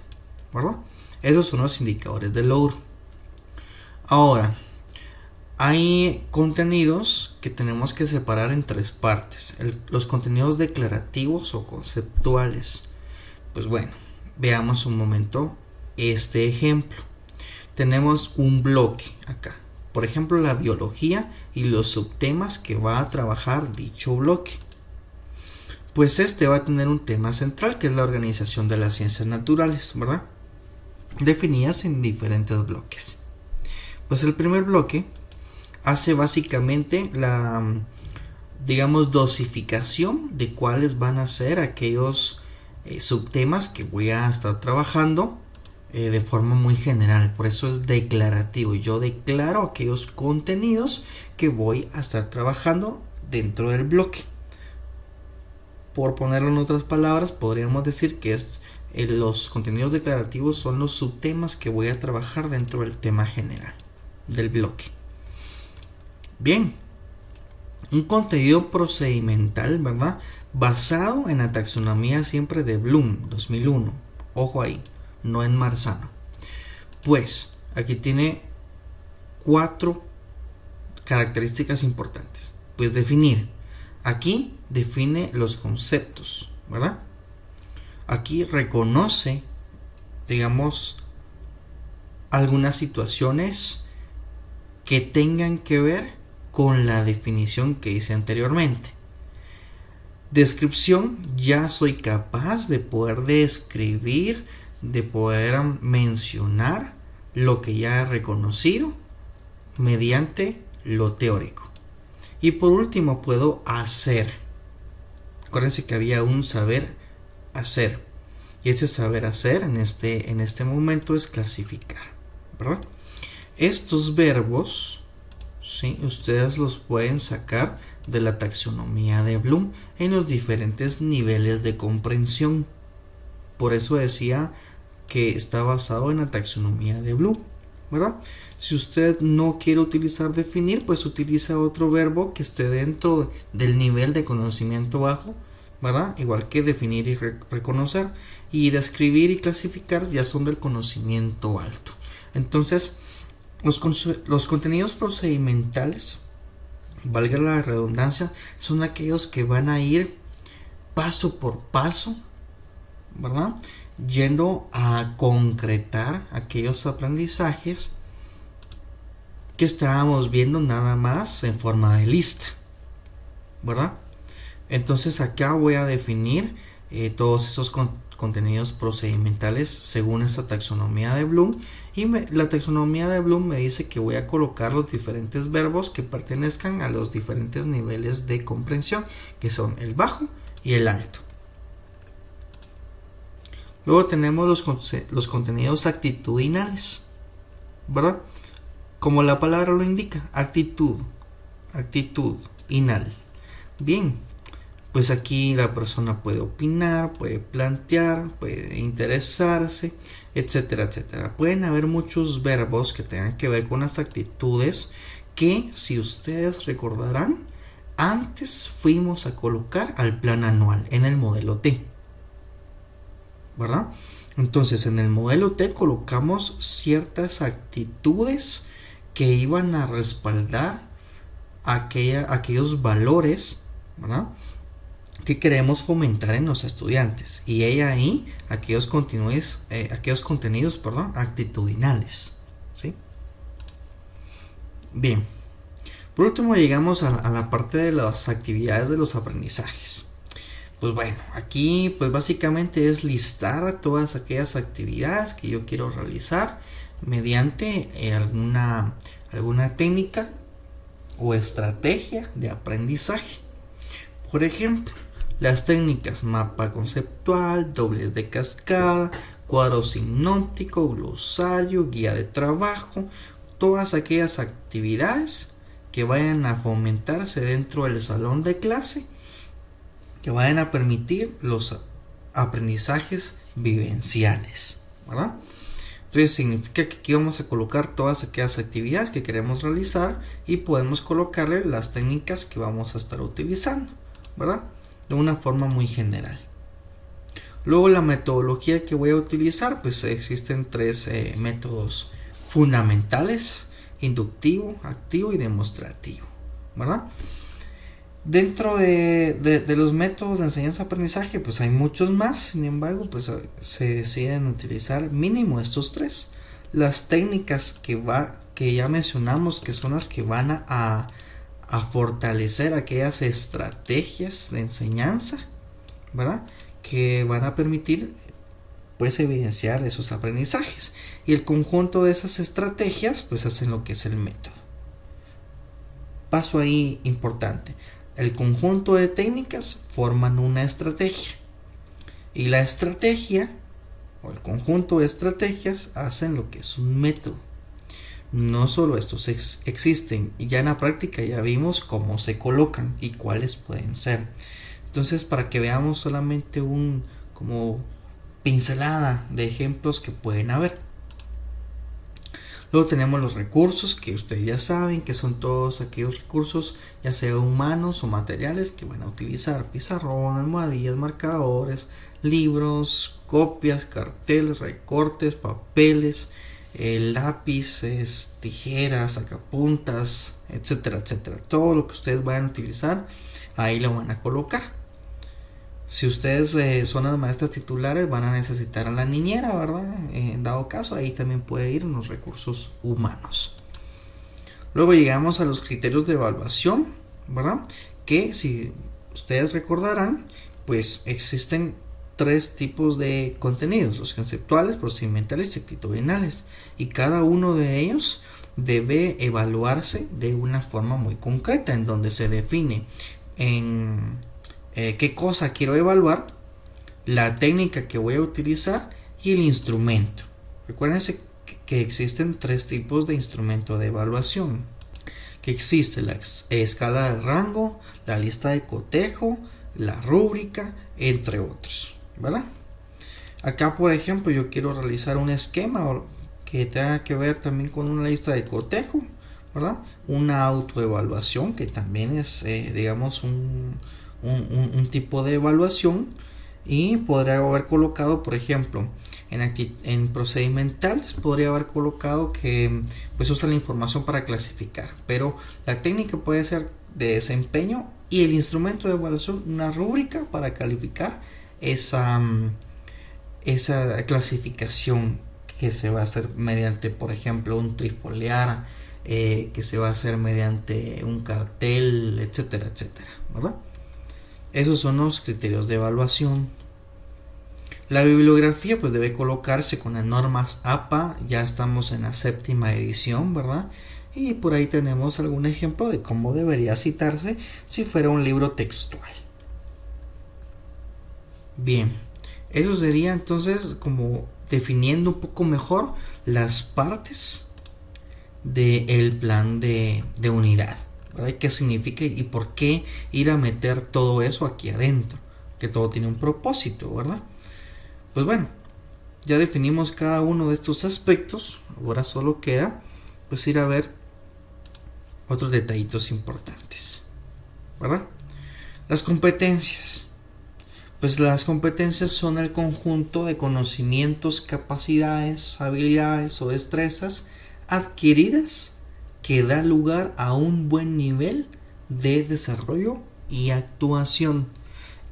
¿verdad? Esos son los indicadores de logro. Ahora, hay contenidos que tenemos que separar en 3 partes. Los contenidos declarativos o conceptuales. Pues bueno, veamos un momento este ejemplo. Tenemos un bloque acá. Por ejemplo, la biología y los subtemas que va a trabajar dicho bloque. Pues este va a tener un tema central, que es la organización de las ciencias naturales, ¿verdad? Definidas en diferentes bloques. Pues el primer bloque hace básicamente la, digamos, dosificación de cuáles van a ser aquellos subtemas que voy a estar trabajando de forma muy general. Por eso es declarativo. Yo declaro aquellos contenidos que voy a estar trabajando dentro del bloque. Por ponerlo en otras palabras, podríamos decir que los contenidos declarativos son los subtemas que voy a trabajar dentro del tema general del bloque. Bien, un contenido procedimental, ¿verdad? Basado en la taxonomía siempre de Bloom, 2001. Ojo ahí, no en Marzano. Pues aquí tiene 4 características importantes. Pues definir. Aquí define los conceptos, ¿verdad? Aquí reconoce, digamos, algunas situaciones que tengan que ver con la definición que hice anteriormente. Descripción, ya soy capaz de poder describir, de poder mencionar lo que ya he reconocido mediante lo teórico. Y por último puedo hacer. Acuérdense que había un saber hacer. Y ese saber hacer en este momento es clasificar, ¿verdad? Estos verbos, ¿sí?, ustedes los pueden sacar de la taxonomía de Bloom en los diferentes niveles de comprensión. Por eso decía que está basado en la taxonomía de Bloom, ¿verdad? Si usted no quiere utilizar definir, pues utiliza otro verbo que esté dentro del nivel de conocimiento bajo, ¿verdad? Igual que definir y reconocer. Y describir y clasificar ya son del conocimiento alto. Entonces, los contenidos procedimentales, valga la redundancia, son aquellos que van a ir paso por paso ¿verdad? Yendo a concretar aquellos aprendizajes que estábamos viendo nada más en forma de lista, ¿verdad? Entonces acá voy a definir todos esos contenidos procedimentales según esta taxonomía de Bloom, y la taxonomía de Bloom me dice que voy a colocar los diferentes verbos que pertenezcan a los diferentes niveles de comprensión, que son el bajo y el alto. Luego tenemos los contenidos actitudinales, ¿verdad? Como la palabra lo indica, actitudinal. Bien, pues aquí la persona puede opinar, puede plantear, puede interesarse, etcétera, etcétera. Pueden haber muchos verbos que tengan que ver con las actitudes que, si ustedes recordarán, antes fuimos a colocar al plan anual en el modelo T, ¿verdad? Entonces en el modelo T colocamos ciertas actitudes que iban a respaldar aquellos valores, ¿verdad?, que queremos fomentar en los estudiantes, y ahí aquellos contenidos actitudinales, ¿sí? Bien, por último llegamos a la parte de las actividades de los aprendizajes. Pues bueno, aquí pues básicamente es listar todas aquellas actividades que yo quiero realizar mediante alguna técnica o estrategia de aprendizaje. Por ejemplo, las técnicas mapa conceptual, dobles de cascada, cuadro sinóptico, glosario, guía de trabajo, todas aquellas actividades que vayan a fomentarse dentro del salón de clase, que vayan a permitir los aprendizajes vivenciales, ¿verdad? Entonces significa que aquí vamos a colocar todas aquellas actividades que queremos realizar y podemos colocarle las técnicas que vamos a estar utilizando, ¿verdad? De una forma muy general. Luego la metodología que voy a utilizar, pues existen tres métodos fundamentales: inductivo, activo y demostrativo, ¿verdad? Dentro de los métodos de enseñanza-aprendizaje, pues hay muchos más. Sin embargo, pues se deciden utilizar mínimo estos tres. Las técnicas que ya mencionamos, que son las que van a fortalecer aquellas estrategias de enseñanza, ¿verdad?, que van a permitir pues evidenciar esos aprendizajes, y el conjunto de esas estrategias pues hacen lo que es el método. Paso ahí importante: el conjunto de técnicas forman una estrategia, y la estrategia o el conjunto de estrategias hacen lo que es un método. No solo estos existen, y ya en la práctica ya vimos cómo se colocan y cuáles pueden ser. Entonces, para que veamos solamente como pincelada de ejemplos que pueden haber. Luego tenemos los recursos, que ustedes ya saben que son todos aquellos recursos, ya sea humanos o materiales, que van a utilizar: pizarrón, almohadillas, marcadores, libros, copias, carteles, recortes, papeles, lápices, tijeras, sacapuntas, etcétera, etcétera. Todo lo que ustedes vayan a utilizar, ahí lo van a colocar. Si ustedes son las maestras titulares, van a necesitar a la niñera, ¿verdad? En dado caso, ahí también puede ir en los recursos humanos. Luego llegamos a los criterios de evaluación, ¿verdad? Que, si ustedes recordarán, pues existen tres tipos de contenidos: los conceptuales, procedimentales y actitudinales, y cada uno de ellos debe evaluarse de una forma muy concreta, en donde se define qué cosa quiero evaluar, la técnica que voy a utilizar y el instrumento. Recuérdense que existen tres tipos de instrumento de evaluación: que existe la escala de rango, la lista de cotejo, la rúbrica, entre otros, ¿verdad? Acá, por ejemplo, yo quiero realizar un esquema que tenga que ver también con una lista de cotejo, ¿verdad? Una autoevaluación, que también es digamos un tipo de evaluación, y podría haber colocado, por ejemplo, en procedimentales podría haber colocado que pues usa la información para clasificar, pero la técnica puede ser de desempeño, y el instrumento de evaluación una rúbrica para calificar esa clasificación que se va a hacer mediante, por ejemplo, un trifoliar, que se va a hacer mediante un cartel, etcétera, etcétera, ¿verdad? Esos son los criterios de evaluación. La bibliografía pues debe colocarse con las normas APA, ya estamos en la 7ª edición, ¿verdad? Y por ahí tenemos algún ejemplo de cómo debería citarse si fuera un libro textual. Bien, eso sería entonces como definiendo un poco mejor las partes del plan de unidad, ¿verdad? ¿Qué significa y por qué ir a meter todo eso aquí adentro? Que todo tiene un propósito, ¿verdad? Pues bueno, ya definimos cada uno de estos aspectos. Ahora solo queda pues ir a ver otros detallitos importantes, ¿verdad? Las competencias. Pues las competencias son el conjunto de conocimientos, capacidades, habilidades o destrezas adquiridas que da lugar a un buen nivel de desarrollo y actuación.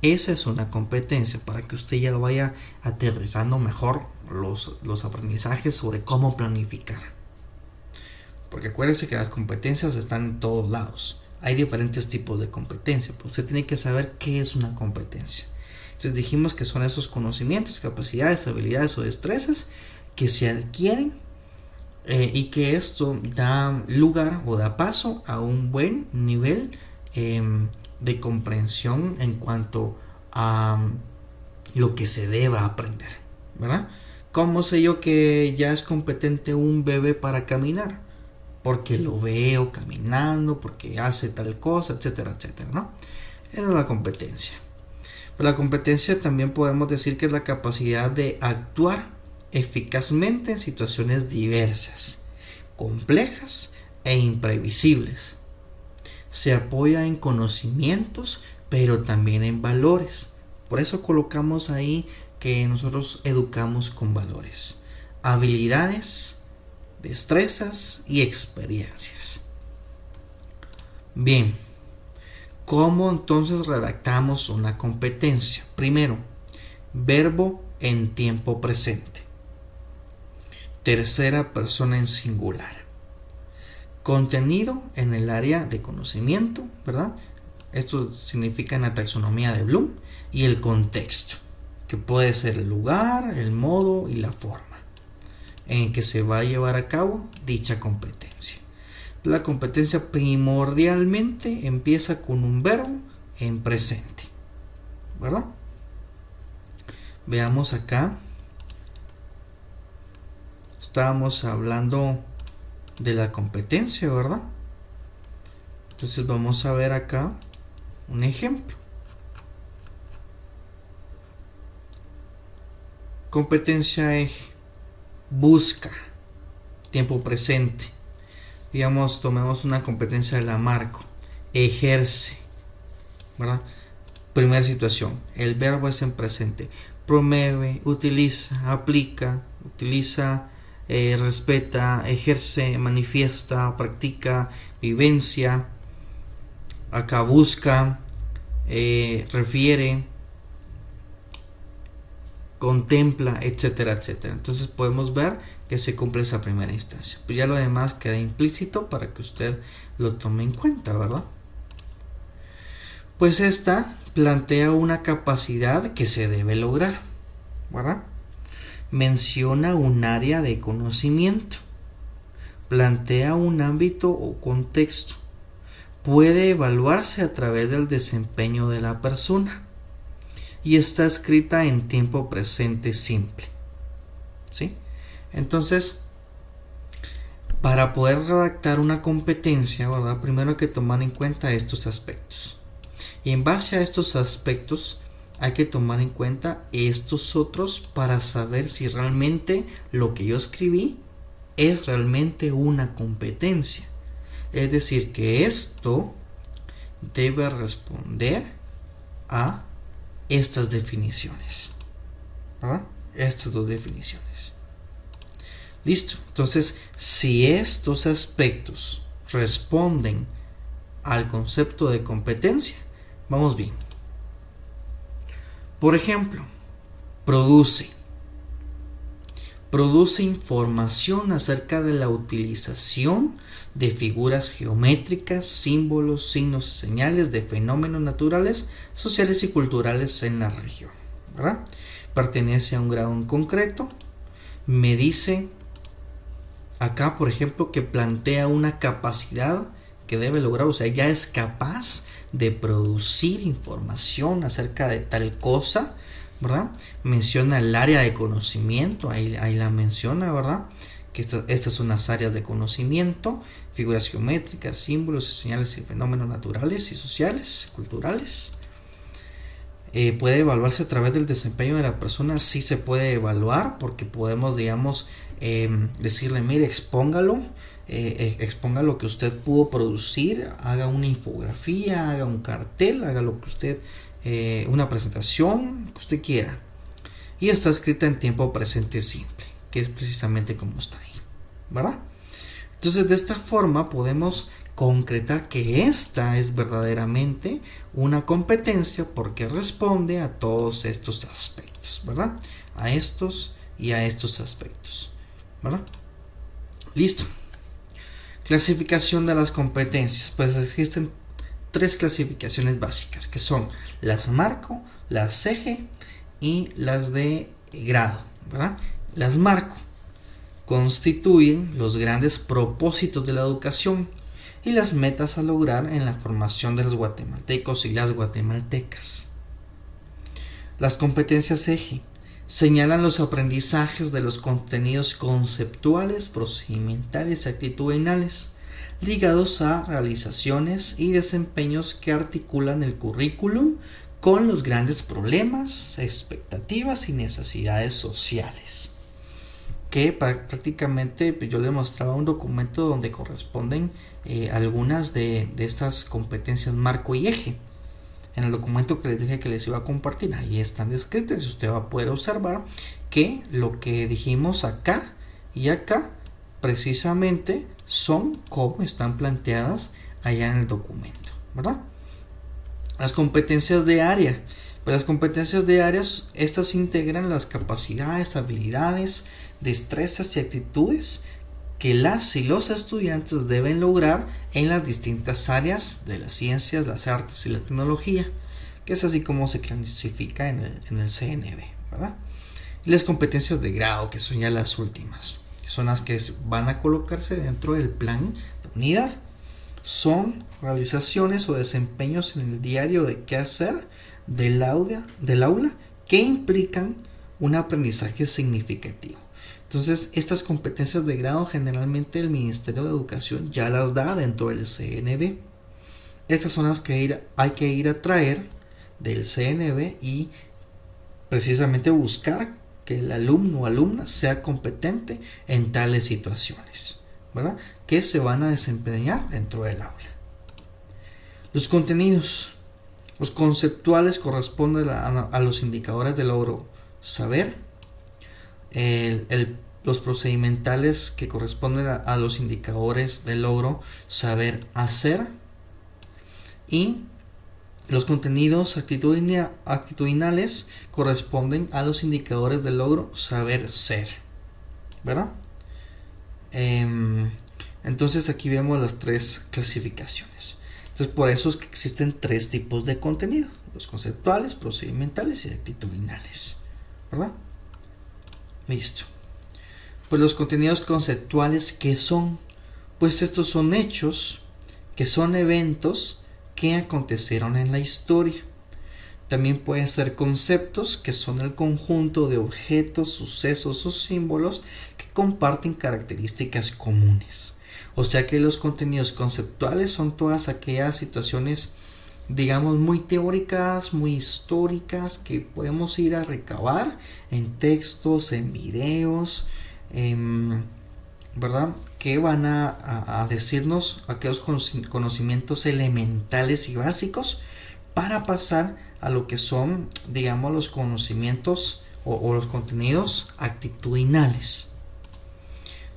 Esa es una competencia para que usted ya vaya aterrizando mejor los aprendizajes sobre cómo planificar. Porque acuérdese que las competencias están en todos lados. Hay diferentes tipos de competencia, pero usted tiene que saber qué es una competencia. Entonces dijimos que son esos conocimientos, capacidades, habilidades o destrezas que se adquieren y que esto da lugar o da paso a un buen nivel de comprensión en cuanto a lo que se deba aprender, ¿verdad? ¿Cómo sé yo que ya es competente un bebé para caminar? Porque lo veo caminando, porque hace tal cosa, etcétera, etcétera, ¿no? Esa es la competencia. Pero la competencia también podemos decir que es la capacidad de actuar eficazmente en situaciones diversas, complejas e imprevisibles. Se apoya en conocimientos, pero también en valores. Por eso colocamos ahí que nosotros educamos con valores, habilidades, destrezas y experiencias. Bien, ¿cómo entonces redactamos una competencia? Primero, verbo en tiempo presente. Tercera persona en singular. Contenido en el área de conocimiento, ¿verdad? Esto significa en la taxonomía de Bloom. Y el contexto, que puede ser el lugar, el modo y la forma en que se va a llevar a cabo dicha competencia. La competencia primordialmente empieza con un verbo en presente, ¿verdad? Veamos acá. Estábamos hablando de la competencia, ¿verdad? Entonces vamos a ver acá un ejemplo. Competencia eje. Busca. Tiempo presente. Digamos, tomemos una competencia de la Marco. Ejerce, ¿verdad? Primera situación. El verbo es en presente. Promueve, utiliza, aplica, utiliza, respeta, ejerce, manifiesta, practica, vivencia. Acá busca, refiere, contempla, etcétera, etcétera. Entonces podemos ver que se cumple esa primera instancia. Pues ya lo demás queda implícito para que usted lo tome en cuenta, ¿verdad? Pues esta plantea una capacidad que se debe lograr, ¿verdad? Menciona un área de conocimiento, plantea un ámbito o contexto, puede evaluarse a través del desempeño de la persona y está escrita en tiempo presente simple, ¿sí? Entonces, para poder redactar una competencia, ¿verdad? Primero hay que tomar en cuenta estos aspectos. Y en base a estos aspectos hay que tomar en cuenta estos otros para saber si realmente lo que yo escribí es realmente una competencia. Es decir, que esto debe responder a estas definiciones, ¿verdad? Estas dos definiciones. Listo. Entonces, si estos aspectos responden al concepto de competencia, vamos bien. Por ejemplo, produce. produce información acerca de la utilización de figuras geométricas, símbolos, signos y señales de fenómenos naturales, sociales y culturales en la región, ¿verdad? Pertenece a un grado en concreto. Me dice acá, por ejemplo, que plantea una capacidad que debe lograr, o sea, ya es capaz de producir información acerca de tal cosa, ¿verdad? Menciona el área de conocimiento, ahí la menciona, ¿verdad? Que estas son las áreas de conocimiento: figuras geométricas, símbolos, señales y fenómenos naturales y sociales, culturales. Puede evaluarse a través del desempeño de la persona. Sí se puede evaluar, porque podemos, digamos, decirle: mire, exponga lo que usted pudo producir, haga una infografía, haga un cartel, haga lo que usted, una presentación que usted quiera, y está escrita en tiempo presente simple, que es precisamente como está ahí, ¿verdad? Entonces, de esta forma podemos concretar que esta es verdaderamente una competencia, porque responde a todos estos aspectos, ¿verdad? A estos y a estos aspectos, ¿verdad? Listo. Clasificación de las competencias. Pues existen 3 clasificaciones básicas, que son las marco, las eje y las de grado, ¿verdad? Las marco constituyen los grandes propósitos de la educación y las metas a lograr en la formación de los guatemaltecos y las guatemaltecas. Las competencias eje señalan los aprendizajes de los contenidos conceptuales, procedimentales y actitudinales ligados a realizaciones y desempeños que articulan el currículum con los grandes problemas, expectativas y necesidades sociales. Que prácticamente yo le mostraba un documento donde corresponden algunas de estas competencias marco y eje. En el documento que les dije que les iba a compartir, ahí están descritas, y usted va a poder observar que lo que dijimos acá y acá precisamente son como están planteadas allá en el documento, ¿verdad? Las competencias de área. Pues las competencias de áreas, estas integran las capacidades, habilidades, destrezas y actitudes que las y los estudiantes deben lograr en las distintas áreas de las ciencias, las artes y la tecnología, que es así como se clasifica en el CNB, ¿verdad? Y las competencias de grado, que son ya las últimas, que son las que van a colocarse dentro del plan de unidad. Son realizaciones o desempeños en el diario de qué hacer del aula que implican un aprendizaje significativo. Entonces, estas competencias de grado generalmente el Ministerio de Educación ya las da dentro del CNB. Estas son las que hay que ir a traer del CNB y precisamente buscar que el alumno o alumna sea competente en tales situaciones, ¿verdad? Que se van a desempeñar dentro del aula. Los contenidos. Los conceptuales corresponden a los indicadores de logro saber. Los procedimentales, que corresponden a los indicadores de logro saber hacer. Y los contenidos actitudinales corresponden a los indicadores de logro saber ser, ¿verdad? Entonces aquí vemos las 3 clasificaciones. Entonces, por eso es que existen 3 tipos de contenido: los conceptuales, procedimentales y actitudinales, ¿verdad? Listo. Pues los contenidos conceptuales, ¿qué son? Pues estos son hechos, que son eventos que acontecieron en la historia. También pueden ser conceptos, que son el conjunto de objetos, sucesos o símbolos que comparten características comunes. O sea que los contenidos conceptuales son todas aquellas situaciones, digamos, muy teóricas, muy históricas, que podemos ir a recabar en textos, en videos, ¿verdad? Que van a decirnos aquellos conocimientos elementales y básicos para pasar a lo que son, digamos, los conocimientos o los contenidos actitudinales.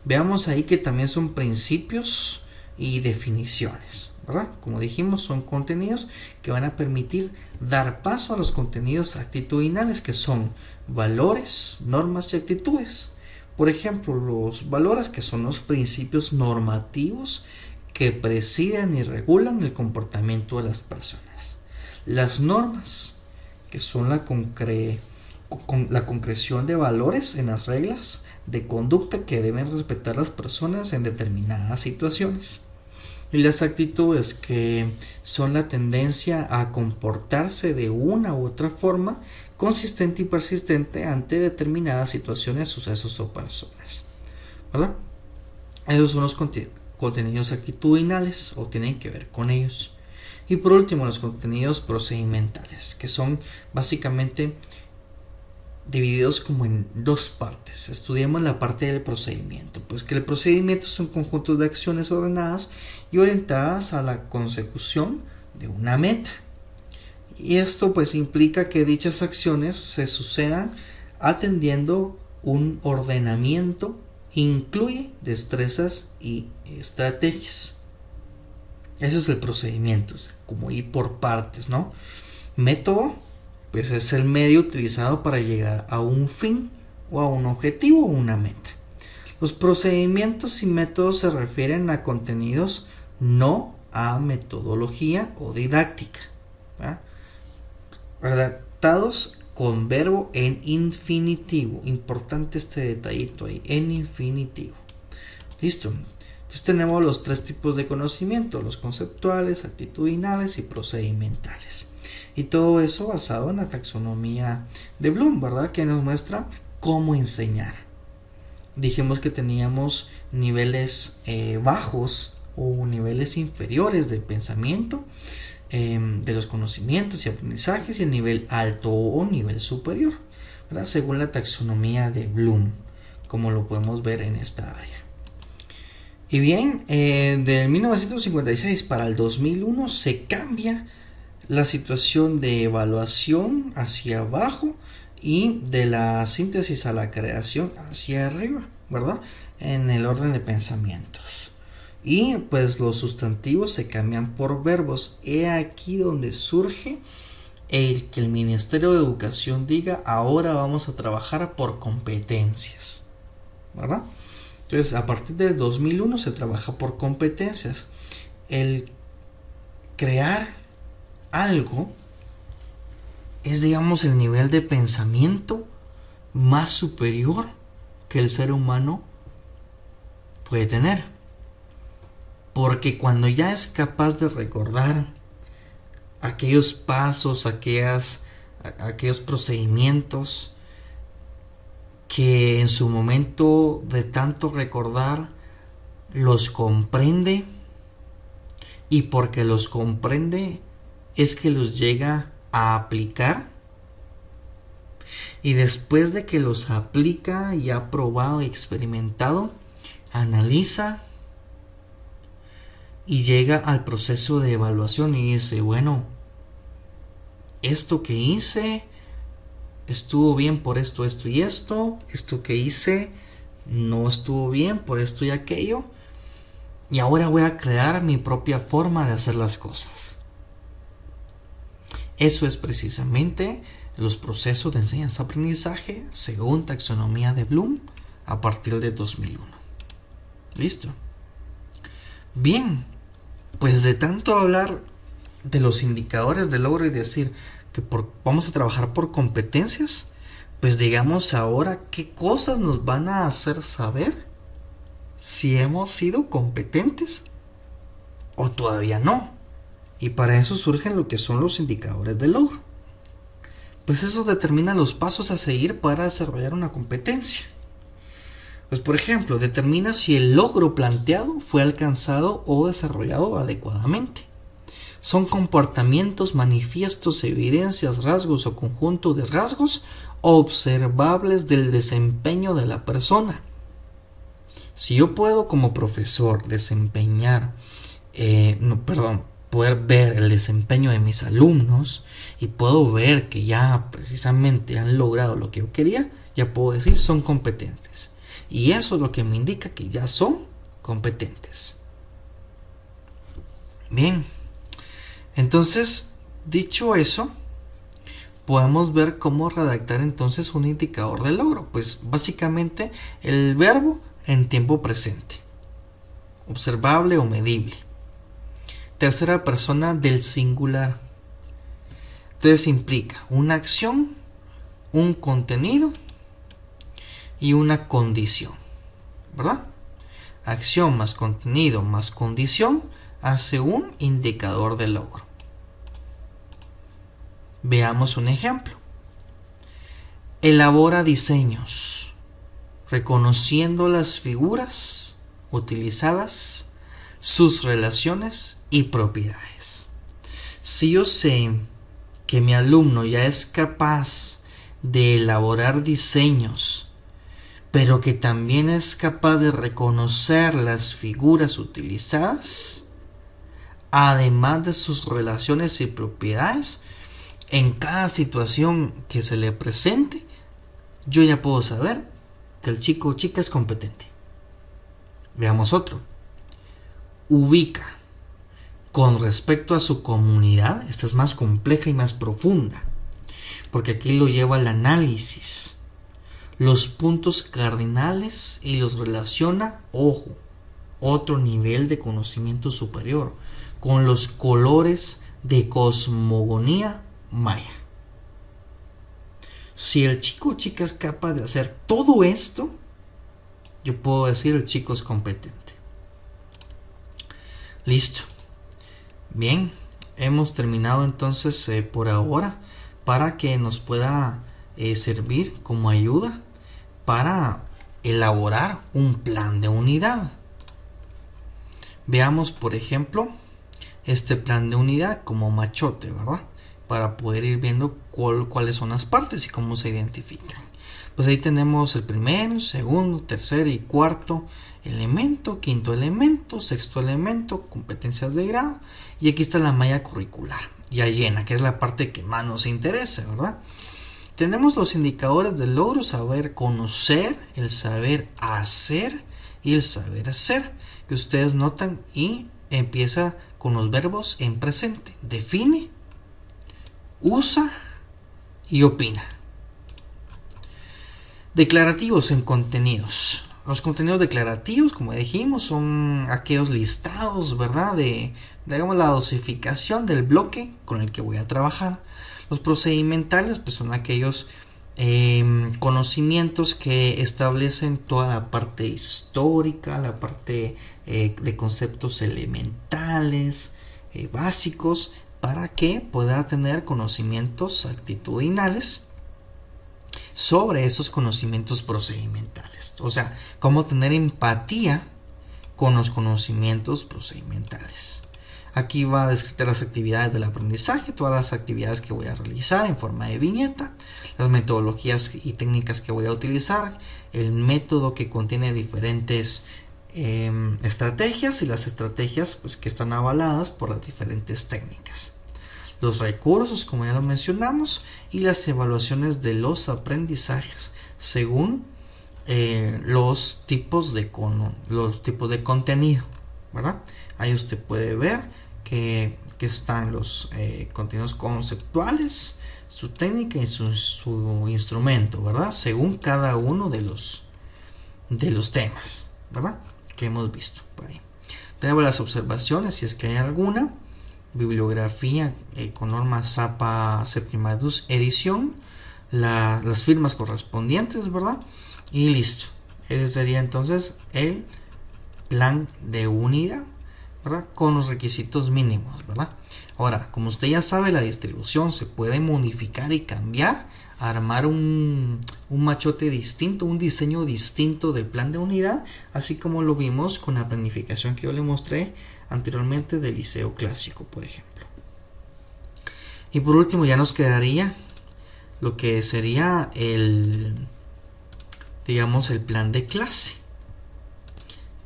Veamos ahí que también son principios y definiciones, ¿verdad? Como dijimos, son contenidos que van a permitir dar paso a los contenidos actitudinales, que son valores, normas y actitudes. Por ejemplo, los valores, que son los principios normativos que presiden y regulan el comportamiento de las personas. Las normas, que son la concreción de valores en las reglas de conducta que deben respetar las personas en determinadas situaciones. Y las actitudes, que son la tendencia a comportarse de una u otra forma consistente y persistente ante determinadas situaciones, sucesos o personas, ¿verdad? Esos son los contenidos actitudinales, o tienen que ver con ellos. Y por último, los contenidos procedimentales, que son básicamente divididos como en dos partes. Estudiamos la parte del procedimiento, pues que el procedimiento son conjuntos de acciones ordenadas y orientadas a la consecución de una meta. Y esto pues implica que dichas acciones se sucedan atendiendo un ordenamiento, incluye destrezas y estrategias. Ese es el procedimiento, como ir por partes, ¿no? Método, pues es el medio utilizado para llegar a un fin o a un objetivo o una meta. Los procedimientos y métodos se refieren a contenidos, no a metodología o didáctica, ¿verdad? Redactados con verbo en infinitivo. Importante este detallito ahí, en infinitivo. Listo. Entonces tenemos los tres tipos de conocimiento: los conceptuales, actitudinales y procedimentales. Y todo eso basado en la taxonomía de Bloom, ¿verdad? Que nos muestra cómo enseñar. Dijimos que teníamos niveles bajos o niveles inferiores de pensamiento, de los conocimientos y aprendizajes, y el nivel alto o nivel superior, ¿verdad? Según la taxonomía de Bloom, como lo podemos ver en esta área. Y bien, de 1956 para el 2001 se cambia la situación de evaluación hacia abajo y de la síntesis a la creación hacia arriba, ¿verdad? En el orden de pensamientos. Y pues los sustantivos se cambian por verbos. He aquí donde surge el que el Ministerio de Educación diga: ahora vamos a trabajar por competencias, ¿verdad? Entonces, a partir del 2001 se trabaja por competencias. El crear algo es, digamos, el nivel de pensamiento más superior que el ser humano puede tener. Porque cuando ya es capaz de recordar aquellos pasos, aquellos procedimientos que en su momento de tanto recordar los comprende, y porque los comprende es que los llega a aplicar, y después de que los aplica y ha probado y experimentado, analiza y llega al proceso de evaluación y dice: bueno, esto que hice estuvo bien por esto, esto y esto que hice no estuvo bien por esto y aquello, y ahora voy a crear mi propia forma de hacer las cosas. Eso es precisamente los procesos de enseñanza-aprendizaje según taxonomía de Bloom a partir de 2001. Listo. Bien, pues de tanto hablar de los indicadores de logro y decir que vamos a trabajar por competencias, pues digamos ahora qué cosas nos van a hacer saber si hemos sido competentes o todavía no. Y para eso surgen lo que son los indicadores de logro. Pues eso determina los pasos a seguir para desarrollar una competencia. Pues por ejemplo, determina si el logro planteado fue alcanzado o desarrollado adecuadamente. Son comportamientos, manifiestos, evidencias, rasgos o conjunto de rasgos observables del desempeño de la persona. Si yo puedo como profesor poder ver el desempeño de mis alumnos y puedo ver que ya precisamente han logrado lo que yo quería, ya puedo decir son competentes. Y eso es lo que me indica que ya son competentes. Bien, entonces, dicho eso, podemos ver cómo redactar entonces un indicador de logro. Pues básicamente el verbo en tiempo presente, observable o medible. Tercera persona del singular. Entonces implica una acción, un contenido y una condición, ¿verdad? Acción más contenido más condición hace un indicador de logro. Veamos un ejemplo. Elabora diseños, reconociendo las figuras utilizadas, sus relaciones y propiedades. Si yo sé que mi alumno ya es capaz de elaborar diseños, pero que también es capaz de reconocer las figuras utilizadas, además de sus relaciones y propiedades, en cada situación que se le presente, yo ya puedo saber que el chico o chica es competente. Veamos otro. Ubica con respecto a su comunidad. Esta es más compleja y más profunda, porque aquí lo lleva al análisis. Los puntos cardinales y los relaciona, ojo, otro nivel de conocimiento superior, con los colores de cosmogonía maya. Si el chico o chica es capaz de hacer todo esto, yo puedo decir el chico es competente. Listo. Bien, hemos terminado entonces por ahora, para que nos pueda servir como ayuda para elaborar un plan de unidad. Veamos, por ejemplo, este plan de unidad como machote, ¿verdad? Para poder ir viendo cuáles son las partes y cómo se identifican. Pues ahí tenemos el primero, segundo, tercer y cuarto elemento, quinto elemento, sexto elemento, competencias de grado, y aquí está la malla curricular ya llena, que es la parte que más nos interesa, ¿verdad? Tenemos los indicadores del logro: saber conocer, el saber hacer y el saber hacer, que ustedes notan, y empieza con los verbos en presente: define, usa y opina. Declarativos en contenidos. Los contenidos declarativos, como dijimos, son aquellos listados, ¿verdad? Digamos, la dosificación del bloque con el que voy a trabajar. Los procedimentales, pues, son aquellos conocimientos que establecen toda la parte histórica, la parte de conceptos elementales, básicos, para que pueda tener conocimientos actitudinales sobre esos conocimientos procedimentales. O sea, cómo tener empatía con los conocimientos procedimentales. Aquí va a describir las actividades del aprendizaje, todas las actividades que voy a realizar en forma de viñeta, las metodologías y técnicas que voy a utilizar, el método que contiene diferentes estrategias, y las estrategias, pues, que están avaladas por las diferentes técnicas. Los recursos, como ya lo mencionamos, y las evaluaciones de los aprendizajes según los tipos de contenido, ¿verdad? Ahí usted puede ver que están los contenidos conceptuales, su técnica y su instrumento, ¿verdad? Según cada uno de los temas, ¿verdad? Que hemos visto por ahí. Tenemos las observaciones, si es que hay alguna. Bibliografía con norma Zapa séptima edición, las firmas correspondientes, ¿verdad? Y listo. Ese sería entonces el plan de unidad, ¿verdad? Con los requisitos mínimos, ¿verdad? Ahora, como usted ya sabe, la distribución se puede modificar y cambiar, armar un machote distinto, un diseño distinto del plan de unidad, así como lo vimos con la planificación que yo le mostré anteriormente del liceo clásico, por ejemplo. Y por último ya nos quedaría lo que sería el plan de clase,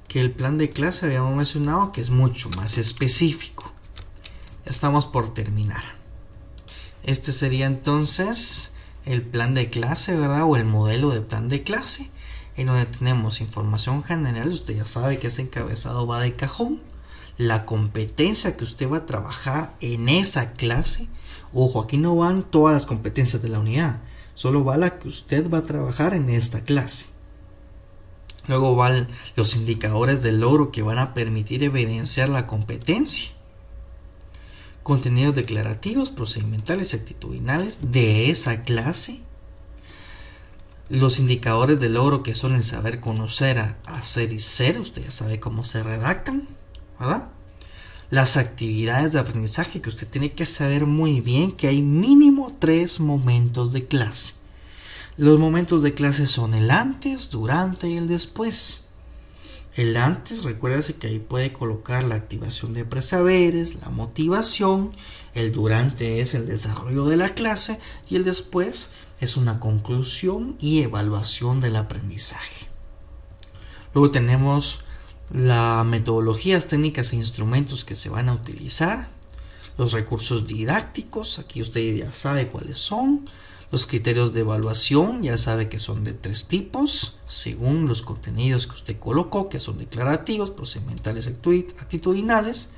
que el plan de clase habíamos mencionado que es mucho más específico. Ya estamos por terminar. Este sería entonces el plan de clase, ¿verdad? O el modelo de plan de clase, en donde tenemos información general. Usted ya sabe que ese encabezado va de cajón. La competencia que usted va a trabajar en esa clase Ojo, aquí no van todas las competencias de la unidad, solo va la que usted va a trabajar en esta clase. Luego van los indicadores del logro que van a permitir evidenciar la competencia. Contenidos declarativos, procedimentales y actitudinales de esa clase. Los indicadores de logro que son el saber conocer, hacer y ser. Usted ya sabe cómo se redactan, ¿verdad? Las actividades de aprendizaje que usted tiene que saber muy bien que hay mínimo 3 momentos de clase. Los momentos de clase son el antes, durante y el después. El antes, recuérdese que ahí puede colocar la activación de presaberes, la motivación. El durante es el desarrollo de la clase y el después es una conclusión y evaluación del aprendizaje. Luego tenemos las metodologías, técnicas e instrumentos que se van a utilizar. Los recursos didácticos, aquí usted ya sabe cuáles son. Los criterios de evaluación, ya sabe que son de 3 tipos, según los contenidos que usted colocó, que son declarativos, procedimentales, actitudinales,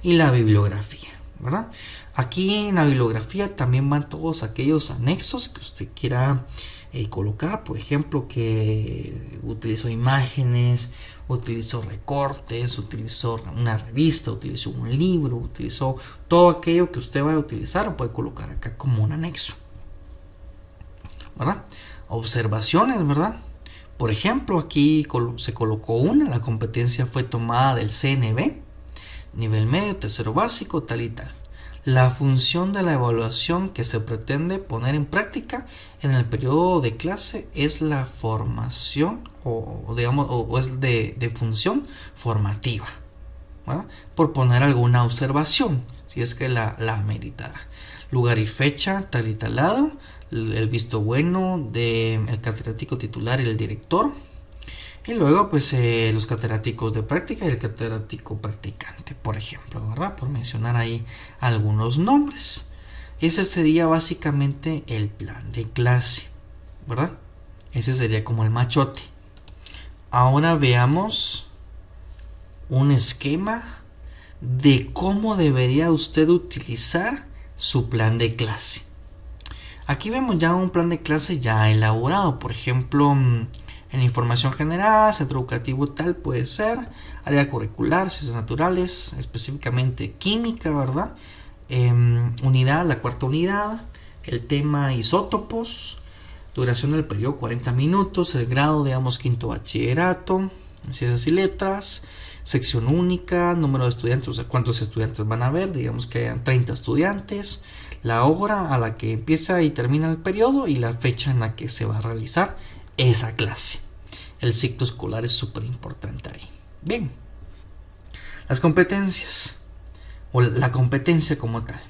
y la bibliografía, ¿verdad? Aquí en la bibliografía también van todos aquellos anexos que usted quiera colocar, por ejemplo, que utilizó imágenes, utilizó recortes, utilizó una revista, utilizó un libro, utilizó todo aquello que usted va a utilizar, lo puede colocar acá como un anexo, ¿verdad? Observaciones, ¿verdad? Por ejemplo, aquí se colocó la competencia fue tomada del CNB, nivel medio, tercero básico, tal y tal. La función de la evaluación que se pretende poner en práctica en el periodo de clase es la formación o es de función formativa, ¿verdad? Por poner alguna observación, si es que la ameritara. Lugar y fecha, tal y tal lado. El visto bueno del catedrático titular y el director, y luego pues los catedráticos de práctica y el catedrático practicante, por ejemplo, ¿verdad? Por mencionar ahí algunos nombres. Ese sería básicamente el plan de clase, ¿verdad? Ese sería como el machote. Ahora veamos un esquema de cómo debería usted utilizar su plan de clase. Aquí vemos ya un plan de clase ya elaborado, por ejemplo, en información general, centro educativo tal puede ser, área curricular, ciencias naturales, específicamente química, ¿verdad? Unidad, la 4ª unidad, el tema isótopos, duración del periodo 40 minutos, el grado, digamos, 5º bachillerato, ciencias y letras, sección única, número de estudiantes, o sea, cuántos estudiantes van a haber, digamos que hayan 30 estudiantes, la hora a la que empieza y termina el periodo y la fecha en la que se va a realizar esa clase. El ciclo escolar es súper importante ahí. Bien, las competencias o la competencia como tal.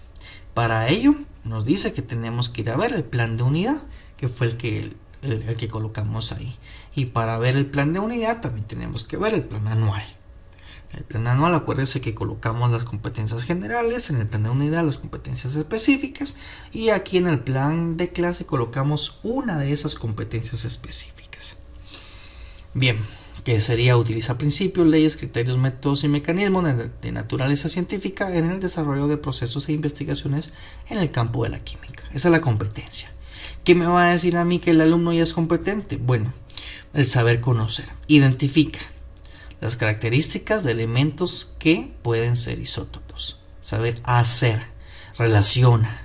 Para ello nos dice que tenemos que ir a ver el plan de unidad, que fue el que colocamos ahí. Y para ver el plan de unidad también tenemos que ver el plan anual. El plan anual, acuérdense que colocamos las competencias generales, en el plan de unidad las competencias específicas, y aquí en el plan de clase colocamos una de esas competencias específicas. Bien, que sería utilizar principios, leyes, criterios, métodos y mecanismos de naturaleza científica en el desarrollo de procesos e investigaciones en el campo de la química. Esa es la competencia. ¿Qué me va a decir a mí que el alumno ya es competente? Bueno, el saber conocer. Identifica las características de elementos que pueden ser isótopos. Saber hacer, relaciona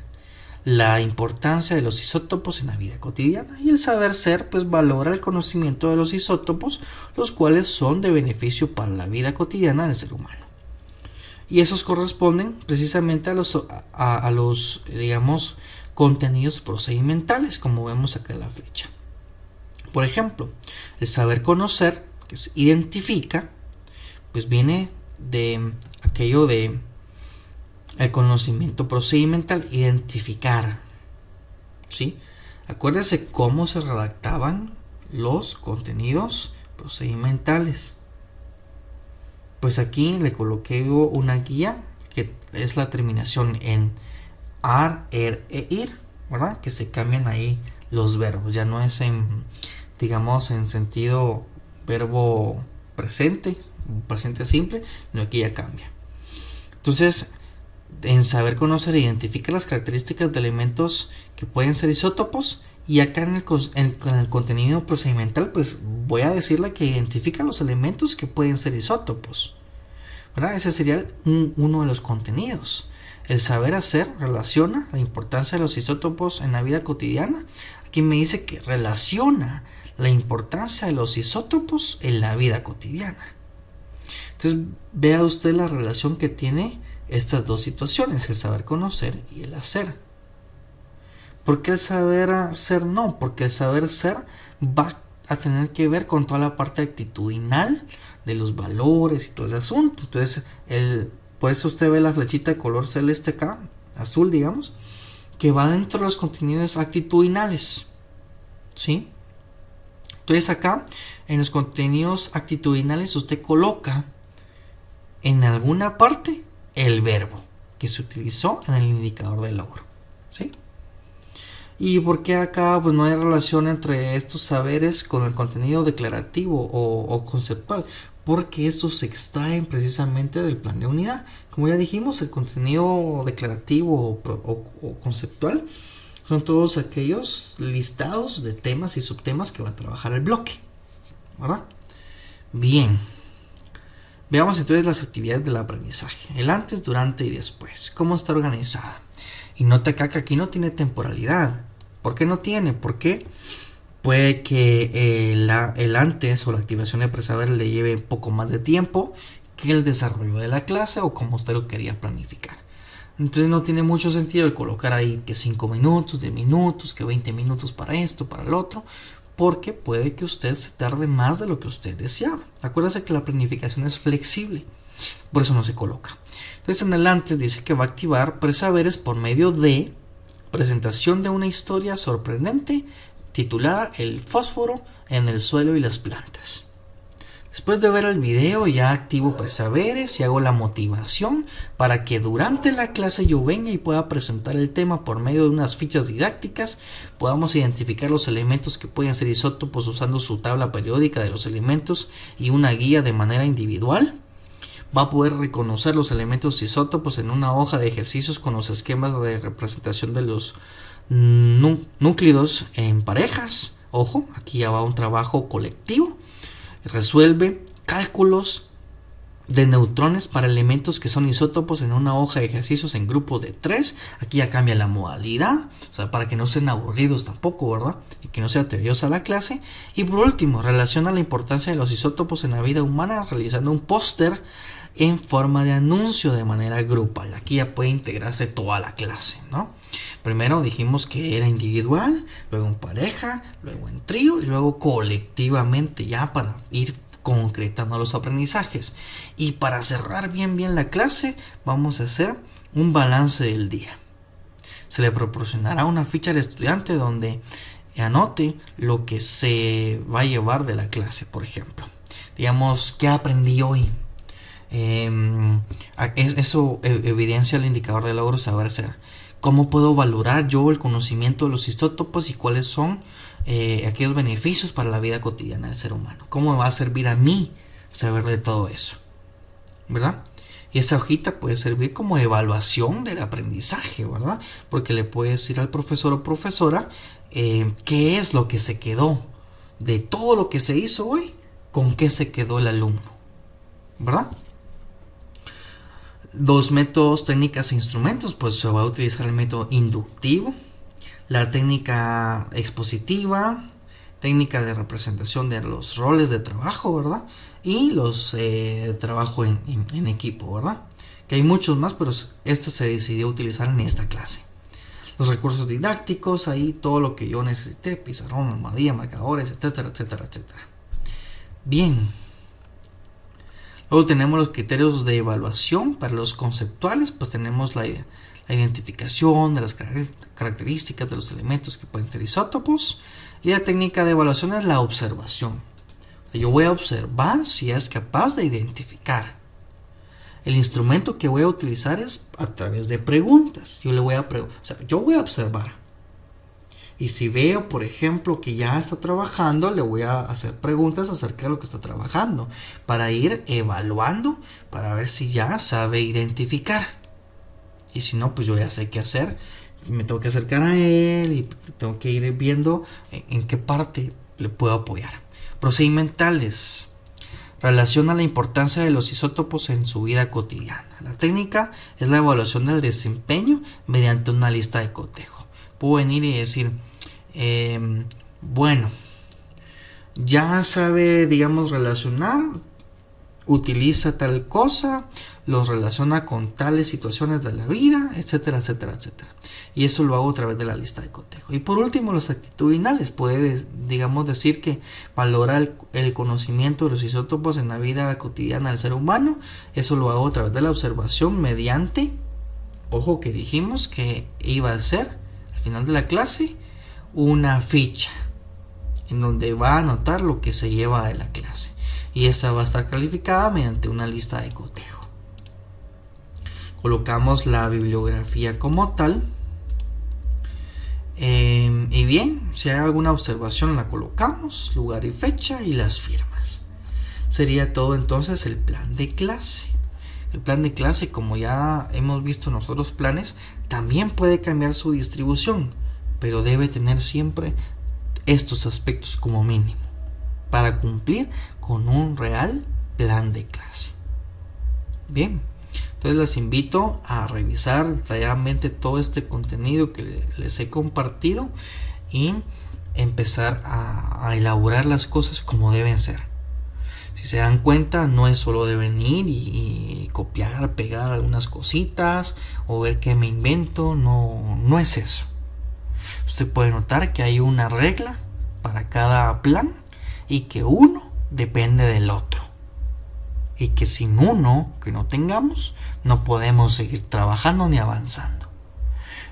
la importancia de los isótopos en la vida cotidiana, y el saber ser pues valora el conocimiento de los isótopos, los cuales son de beneficio para la vida cotidiana del ser humano. Y esos corresponden precisamente a los digamos contenidos procedimentales, como vemos acá en la flecha. Por ejemplo, el saber conocer, que se identifica, pues viene de aquello de el conocimiento procedimental, identificar, ¿sí? Acuérdense cómo se redactaban los contenidos procedimentales. Pues aquí le coloqué una guía que es la terminación en ar, er e ir, ¿verdad? Que se cambian ahí los verbos, ya no es en, digamos, en sentido verbo presente simple, no, aquí ya cambia. Entonces, En saber conocer identifica las características de elementos que pueden ser isótopos, y acá en el contenido procedimental pues voy a decirle que identifica los elementos que pueden ser isótopos, ¿verdad? Ese sería uno de los contenidos. El saber hacer relaciona la importancia de los isótopos en la vida cotidiana. Aquí me dice que relaciona la importancia de los isótopos en la vida cotidiana. Entonces vea usted la relación que tiene estas dos situaciones, el saber conocer y el hacer. ¿Por qué el saber hacer no? Porque el saber ser va a tener que ver con toda la parte actitudinal de los valores y todo ese asunto. Entonces, por eso usted ve la flechita de color celeste acá, azul digamos, que va dentro de los contenidos actitudinales, ¿sí? Entonces acá, en los contenidos actitudinales, usted coloca en alguna parte el verbo que se utilizó en el indicador de logro, ¿sí? ¿Y por qué acá pues no hay relación entre estos saberes con el contenido declarativo o conceptual? Porque estos se extraen precisamente del plan de unidad. Como ya dijimos, el contenido declarativo o conceptual son todos aquellos listados de temas y subtemas que va a trabajar el bloque, ¿verdad? Bien. Veamos entonces las actividades del aprendizaje. El antes, durante y después. ¿Cómo está organizada? Y nota acá que aquí no tiene temporalidad. ¿Por qué no tiene? Porque puede que el antes o la activación de presaber le lleve un poco más de tiempo que el desarrollo de la clase o como usted lo quería planificar. Entonces no tiene mucho sentido el colocar ahí que 5 minutos, 10 minutos, que 20 minutos para esto, para el otro, porque puede que usted se tarde más de lo que usted deseaba. Acuérdese que la planificación es flexible, por eso no se coloca. Entonces en el antes dice que va a activar presaberes por medio de presentación de una historia sorprendente titulada El fósforo en el suelo y las plantas. Después de ver el video ya activo presaberes y hago la motivación para que durante la clase yo venga y pueda presentar el tema por medio de unas fichas didácticas, podamos identificar los elementos que pueden ser isótopos usando su tabla periódica de los elementos y una guía de manera individual. Va a poder reconocer los elementos isótopos en una hoja de ejercicios con los esquemas de representación de los núclidos en parejas. Ojo, aquí ya va un trabajo colectivo. Resuelve cálculos de neutrones para elementos que son isótopos en una hoja de ejercicios en grupos de 3. Aquí ya cambia la modalidad, o sea, para que no estén aburridos tampoco, ¿verdad? Y que no sea tediosa la clase. Y por último, relaciona la importancia de los isótopos en la vida humana realizando un póster en forma de anuncio de manera grupal. Aquí ya puede integrarse toda la clase, ¿no? Primero dijimos que era individual, luego en pareja, luego en trío y luego colectivamente, ya para ir concretando los aprendizajes. Y para cerrar bien la clase, vamos a hacer un balance del día. Se le proporcionará una ficha al estudiante donde anote lo que se va a llevar de la clase, por ejemplo. Digamos, ¿qué aprendí hoy? Eso evidencia el indicador de logro saber ser. ¿Cómo puedo valorar yo el conocimiento de los isótopos y cuáles son aquellos beneficios para la vida cotidiana del ser humano? ¿Cómo me va a servir a mí saber de todo eso? ¿Verdad? Y esta hojita puede servir como evaluación del aprendizaje, ¿verdad? Porque le puede decir al profesor o profesora qué es lo que se quedó de todo lo que se hizo hoy, con qué se quedó el alumno, ¿verdad? Dos métodos, técnicas e instrumentos, pues se va a utilizar el método inductivo, la técnica expositiva, técnica de representación de los roles de trabajo, ¿verdad? Y los trabajo en equipo, ¿verdad? Que hay muchos más, pero este se decidió utilizar en esta clase. Los recursos didácticos, ahí todo lo que yo necesité, pizarrón, almohadilla, marcadores, etcétera, etcétera, etcétera. Bien. Luego tenemos los criterios de evaluación para los conceptuales, pues tenemos la identificación de las características de los elementos que pueden ser isótopos, y la técnica de evaluación es la observación. O sea, yo voy a observar si es capaz de identificar. El instrumento que voy a utilizar es a través de preguntas. Yo voy a observar. Y si veo, por ejemplo, que ya está trabajando, le voy a hacer preguntas acerca de lo que está trabajando para ir evaluando, para ver si ya sabe identificar. Y si no, pues yo ya sé qué hacer. Me tengo que acercar a él y tengo que ir viendo en qué parte le puedo apoyar. Procedimentales. Relaciona la importancia de los isótopos en su vida cotidiana. La técnica es la evaluación del desempeño mediante una lista de cotejo. Puedo venir y decir, bueno, ya sabe, digamos, relacionar, utiliza tal cosa, los relaciona con tales situaciones de la vida, etcétera, etcétera, etcétera. Y eso lo hago a través de la lista de cotejo. Y por último, los actitudinales. Puede, digamos, decir que valora el conocimiento de los isótopos en la vida cotidiana del ser humano. Eso lo hago a través de la observación mediante, ojo que dijimos que iba a ser, al final de la clase, una ficha en donde va a anotar lo que se lleva de la clase. Y esa va a estar calificada mediante una lista de cotejo. Colocamos la bibliografía como tal. Y bien, si hay alguna observación la colocamos, lugar y fecha y las firmas. Sería todo entonces el plan de clase. El plan de clase, como ya hemos visto en los otros planes, también puede cambiar su distribución, pero debe tener siempre estos aspectos como mínimo para cumplir con un real plan de clase. Bien, entonces les invito a revisar detalladamente todo este contenido que les he compartido y empezar a elaborar las cosas como deben ser. Si se dan cuenta, no es solo de venir y copiar, pegar algunas cositas o ver qué me invento, no es eso. Usted puede notar que hay una regla para cada plan y que uno depende del otro. Y que sin uno que no tengamos, no podemos seguir trabajando ni avanzando.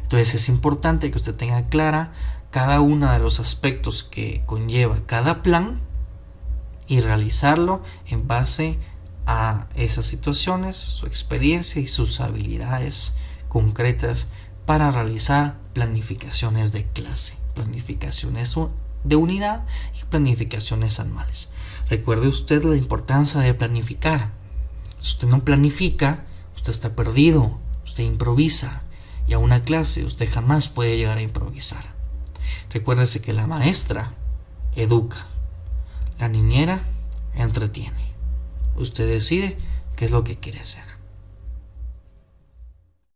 Entonces es importante que usted tenga clara cada uno de los aspectos que conlleva cada plan y realizarlo en base a esas situaciones, su experiencia y sus habilidades concretas para realizar planificaciones de clase, planificaciones de unidad y planificaciones anuales. Recuerde usted la importancia de planificar. Si usted no planifica, usted está perdido, usted improvisa, y a una clase usted jamás puede llegar a improvisar. Recuérdese que la maestra educa, la niñera entretiene. Usted decide qué es lo que quiere hacer.